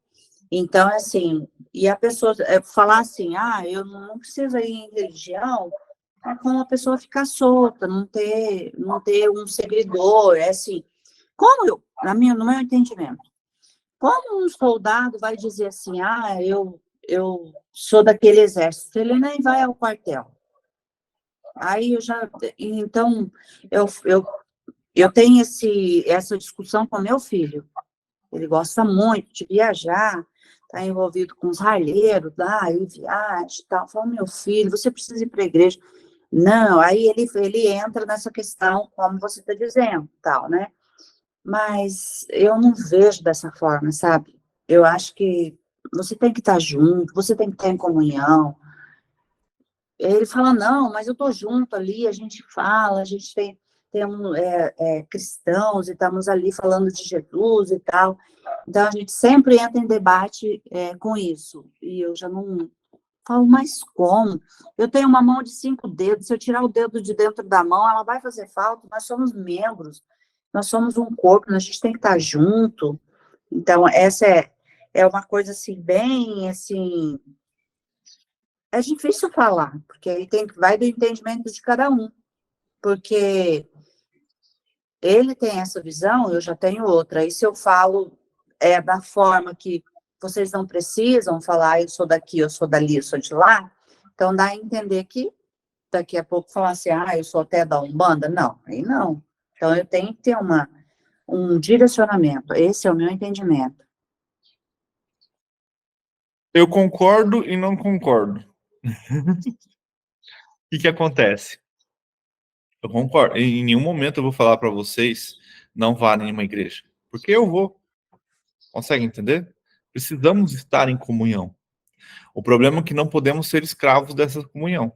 Então, assim, e a pessoa falar assim, eu não preciso ir em religião, é como a pessoa ficar solta, não ter um seguidor, é assim, no meu entendimento, como um soldado vai dizer assim, eu sou daquele exército, ele nem vai ao quartel. Aí então, eu tenho essa discussão com meu filho, ele gosta muito de viajar, está envolvido com os ralheiros, e viagem e tal. Fala, meu filho, você precisa ir para a igreja. Não, aí ele entra nessa questão, como você está dizendo, tal, né? Mas eu não vejo dessa forma, sabe? Eu acho que você tem que estar junto, você tem que estar em comunhão. Ele fala, não, mas eu estou junto ali, a gente fala, a gente tem cristãos e estamos ali falando de Jesus e tal. Então, a gente sempre entra em debate com isso. E eu já não falo, mas como? Eu tenho uma mão de 5 dedos, se eu tirar o dedo de dentro da mão, ela vai fazer falta. Nós somos membros, nós somos um corpo, a gente tem que estar junto. Então, essa é uma coisa, assim, bem, assim... É difícil falar, porque aí vai do entendimento de cada um. Porque ele tem essa visão, eu já tenho outra. E se eu falo da forma que vocês não precisam falar, eu sou daqui, eu sou dali, eu sou de lá, então dá a entender que daqui a pouco falar assim, eu sou até da Umbanda. Não, aí não. Então eu tenho que ter um direcionamento. Esse é o meu entendimento. Eu concordo e não concordo. O que acontece? Eu concordo. Em nenhum momento eu vou falar para vocês não vá em nenhuma igreja. Porque eu vou. Consegue entender? Precisamos estar em comunhão. O problema é que não podemos ser escravos dessa comunhão.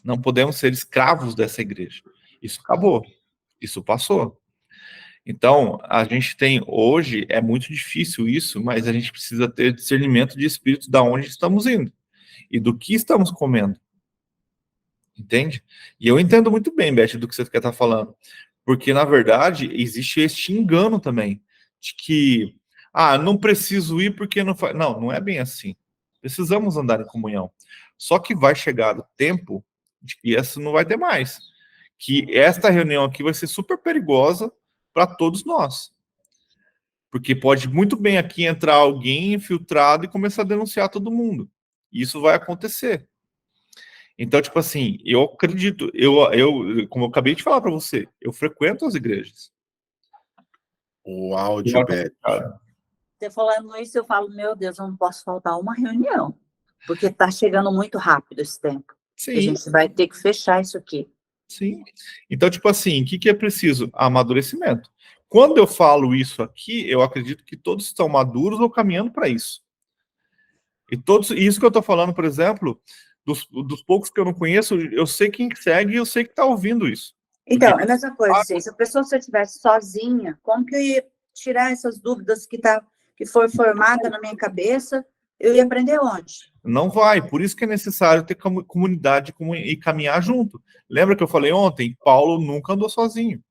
Não podemos ser escravos dessa igreja. Isso acabou. Isso passou. Então, a gente tem hoje, é muito difícil isso, mas a gente precisa ter discernimento de espírito de onde estamos indo e do que estamos comendo. Entende? E eu entendo muito bem, Beth, do que você quer estar falando. Porque, na verdade, existe este engano também, de que, não preciso ir porque não faz... Não, não é bem assim. Precisamos andar em comunhão. Só que vai chegar o tempo de que isso não vai ter mais. que esta reunião aqui vai ser super perigosa para todos nós. Porque pode muito bem aqui entrar alguém infiltrado e começar a denunciar todo mundo. Isso vai acontecer. Então, tipo assim, eu acredito, como eu acabei de falar para você, eu frequento as igrejas. O áudio, Beth. Você falando isso, eu falo, meu Deus, eu não posso faltar uma reunião, porque está chegando muito rápido esse tempo. Sim. E a gente vai ter que fechar isso aqui. Sim. Então, tipo assim, o que é preciso? Amadurecimento. Quando eu falo isso aqui, eu acredito que todos estão maduros ou caminhando para isso. E isso que eu estou falando, por exemplo, dos poucos que eu não conheço, eu sei quem segue e eu sei que está ouvindo isso. Então, é a mesma coisa, assim, se a pessoa se eu estivesse sozinha, como que eu ia tirar essas dúvidas que foi formada na minha cabeça, eu ia aprender onde? Não vai, por isso que é necessário ter comunidade e caminhar junto. Lembra que eu falei ontem? Paulo nunca andou sozinho.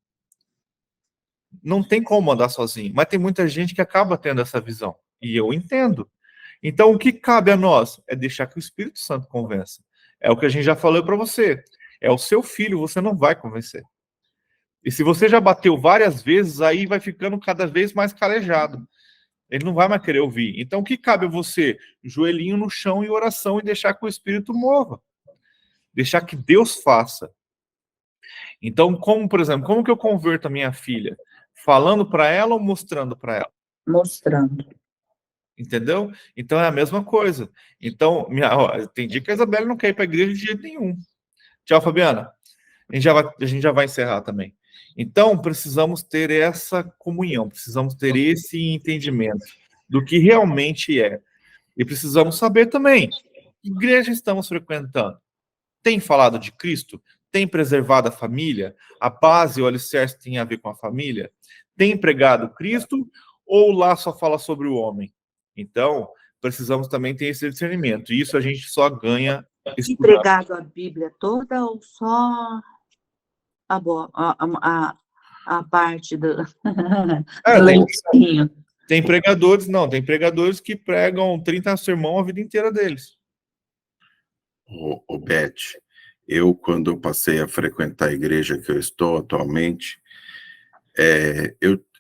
Não tem como andar sozinho, mas tem muita gente que acaba tendo essa visão, e eu entendo. Então, o que cabe a nós é deixar que o Espírito Santo convença. É o que a gente já falou para você. É o seu filho, você não vai convencer. E se você já bateu várias vezes, aí vai ficando cada vez mais calejado. Ele não vai mais querer ouvir. Então, o que cabe a você? Joelhinho no chão e oração e deixar que o Espírito mova. Deixar que Deus faça. Então, por exemplo, como que eu converto a minha filha? Falando para ela ou mostrando para ela? Mostrando. Entendeu? Então, é a mesma coisa. Então, tem dia que a Isabela não quer ir para a igreja de jeito nenhum. Tchau, Fabiana. A gente já vai encerrar também. Então, precisamos ter essa comunhão, precisamos ter esse entendimento do que realmente é. E precisamos saber também, que igreja estamos frequentando? Tem falado de Cristo? Tem preservado a família? A base, o alicerce tem a ver com a família? Tem pregado Cristo? Ou lá só fala sobre o homem? Então, precisamos também ter esse discernimento. E isso a gente só ganha estudando. Pregado a Bíblia toda ou só a parte do lencinho? Tem pregadores que pregam 30 sermão a vida inteira deles. O Beth, quando eu passei a frequentar a igreja que eu estou atualmente,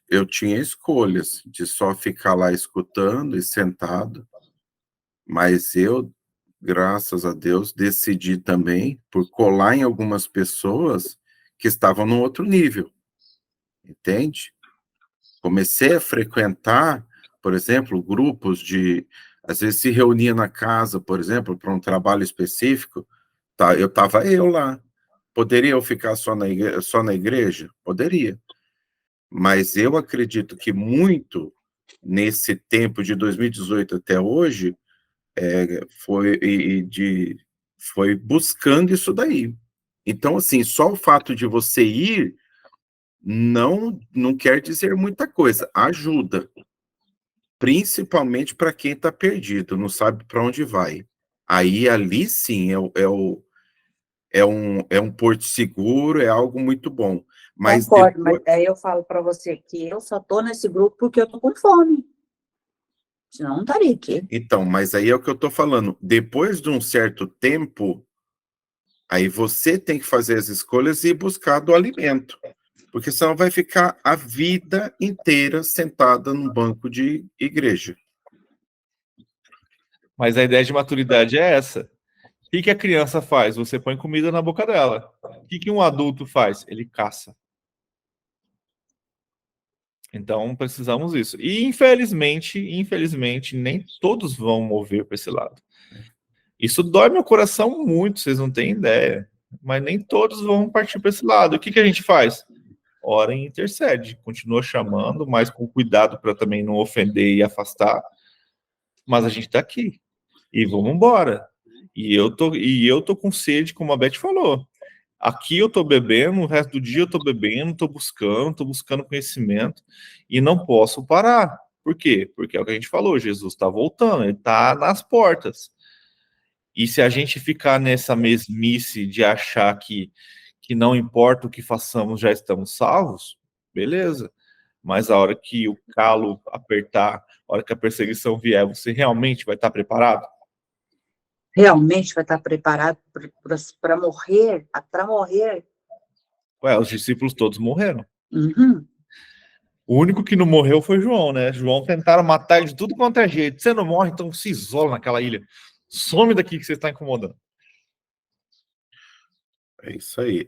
eu tinha escolhas de só ficar lá escutando e sentado, mas eu, graças a Deus, decidi também por colar em algumas pessoas que estavam num outro nível, entende? Comecei a frequentar, por exemplo, grupos às vezes se reunia na casa, por exemplo, para um trabalho específico, tá, eu estava lá. Poderia eu ficar só na igreja? Poderia. Mas eu acredito que muito nesse tempo de 2018 até hoje foi buscando isso daí. Então, assim, só o fato de você ir não quer dizer muita coisa. Ajuda. Principalmente para quem está perdido, não sabe para onde vai. Aí, ali sim, é um porto seguro, é algo muito bom. Mas concordo, mas aí eu falo para você que eu só estou nesse grupo porque eu estou com fome. Senão não estaria aqui. Então, mas aí é o que eu estou falando. Depois de um certo tempo, aí você tem que fazer as escolhas e buscar do alimento. Porque senão vai ficar a vida inteira sentada num banco de igreja. Mas a ideia de maturidade é essa. O que a criança faz? Você põe comida na boca dela. O que um adulto faz? Ele caça. Então, precisamos disso. E, infelizmente, nem todos vão mover para esse lado. Isso dói meu coração muito, vocês não têm ideia. Mas nem todos vão partir para esse lado. O que a gente faz? Ora e intercede. Continua chamando, mas com cuidado para também não ofender e afastar. Mas a gente está aqui. E vamos embora. E eu tô com sede, como a Beth falou. Aqui eu tô bebendo, o resto do dia eu tô bebendo, tô buscando conhecimento e não posso parar. Por quê? Porque é o que a gente falou, Jesus está voltando, ele está nas portas. E se a gente ficar nessa mesmice de achar que não importa o que façamos, já estamos salvos, beleza. Mas a hora que o calo apertar, a hora que a perseguição vier, você realmente vai estar preparado? Realmente vai estar preparado para morrer, Ué, os discípulos todos morreram. Uhum. O único que não morreu foi João, né? João tentaram matar ele de tudo quanto é jeito. Você não morre, então se isola naquela ilha. Some daqui que você está incomodando. É isso aí.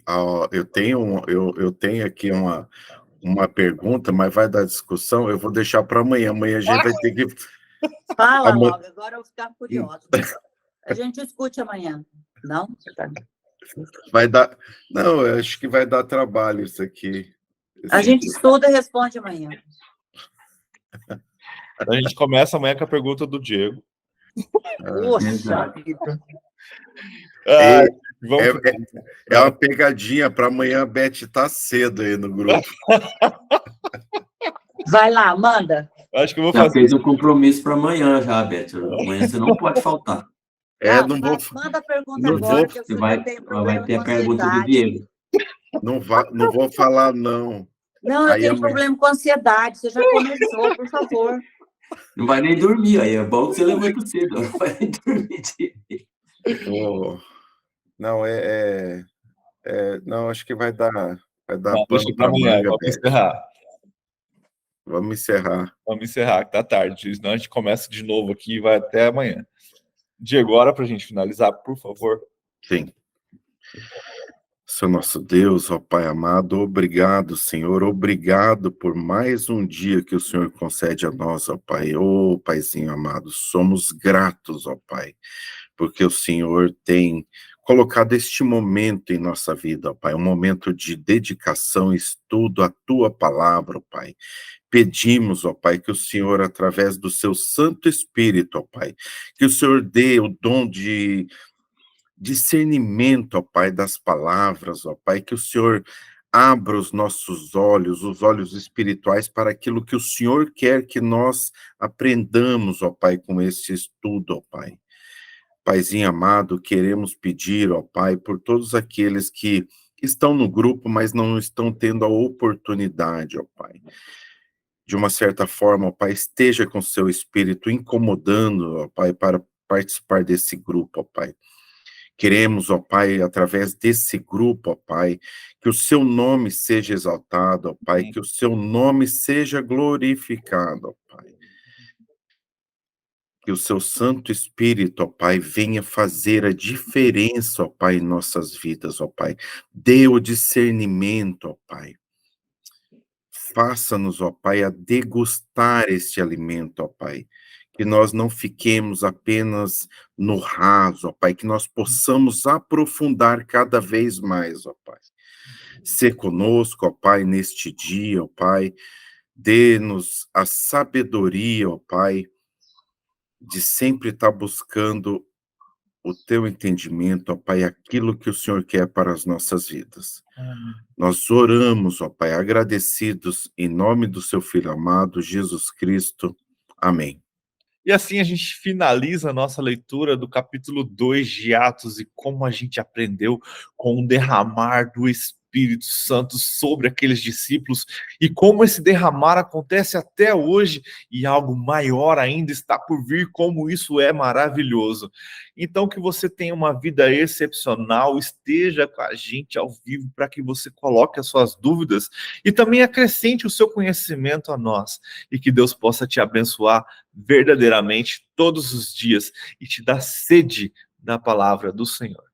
Eu tenho aqui uma pergunta, mas vai dar discussão. Eu vou deixar para amanhã. Amanhã a gente vai ter que. Fala Amanhã- logo, agora eu vou ficar curiosa. A gente discute amanhã. Não? Tá. Vai dar. Não, eu acho que vai dar trabalho isso aqui. A gente estuda e responde amanhã. A gente começa amanhã com a pergunta do Diego. Poxa vida. Ah, É, vamos... é uma pegadinha para amanhã. A Beth tá cedo aí no grupo. Vai lá, manda. Acho que eu vou Já fazer. fez um compromisso para amanhã, já, Beth. Amanhã você não pode faltar. Não vou. Manda a pergunta não agora, vou- que eu Você sei que vai, eu tenho vai problema ter com a pergunta do ansiedade. Diego. Não vou falar, não. Não, eu Aí tenho amanhã- problema com ansiedade. Você já começou, por favor. Não vai nem dormir, aí é bom que você levanta cedo. Não vai nem dormir. Oh, não, não, acho que vai dar Não, pano deixa para para amanhã, manga, vamos Beth. encerrar. Vamos encerrar. Vamos encerrar, que tá tarde. Senão a gente começa de novo aqui e vai até amanhã. Diego, agora para a gente finalizar, por favor. Sim. Seu nosso Deus, ó Pai amado, obrigado, Senhor, obrigado por mais um dia que o Senhor concede a nós, ó Pai. Ô, Paizinho amado, somos gratos, ó Pai, porque o Senhor tem colocado este momento em nossa vida, ó Pai, um momento de dedicação, estudo à Tua palavra, ó Pai. Pedimos, ó Pai, que o Senhor, através do Seu Santo Espírito, ó Pai, que o Senhor dê o dom de discernimento, ó Pai, das palavras, ó Pai, que o Senhor abra os nossos olhos, os olhos espirituais para aquilo que o Senhor quer que nós aprendamos, ó Pai, com esse estudo, ó Pai. Paizinho amado, queremos pedir, ó Pai, por todos aqueles que estão no grupo, mas não estão tendo a oportunidade, ó Pai. De uma certa forma, ó Pai, esteja com seu espírito incomodando, ó Pai, para participar desse grupo, ó Pai. Queremos, ó Pai, através desse grupo, ó Pai, que o seu nome seja exaltado, ó Pai, que o seu nome seja glorificado, ó Pai. Que o seu Santo Espírito, ó Pai, venha fazer a diferença, ó Pai, em nossas vidas, ó Pai. Dê o discernimento, ó Pai. Faça-nos, ó Pai, a degustar este alimento, ó Pai. Que nós não fiquemos apenas no raso, ó Pai, que nós possamos aprofundar cada vez mais, ó Pai. Ser conosco, ó Pai, neste dia, ó Pai. Dê-nos a sabedoria, ó Pai, de sempre estar buscando o teu entendimento, ó Pai, aquilo que o Senhor quer para as nossas vidas. Nós oramos, ó Pai, agradecidos em nome do seu Filho amado, Jesus Cristo. Amém. E assim a gente finaliza a nossa leitura do capítulo 2 de Atos e como a gente aprendeu com o derramar do Espírito Santo sobre aqueles discípulos e como esse derramar acontece até hoje e algo maior ainda está por vir, como isso é maravilhoso. Então que você tenha uma vida excepcional, esteja com a gente ao vivo para que você coloque as suas dúvidas e também acrescente o seu conhecimento a nós e que Deus possa te abençoar verdadeiramente todos os dias e te dar sede da palavra do Senhor.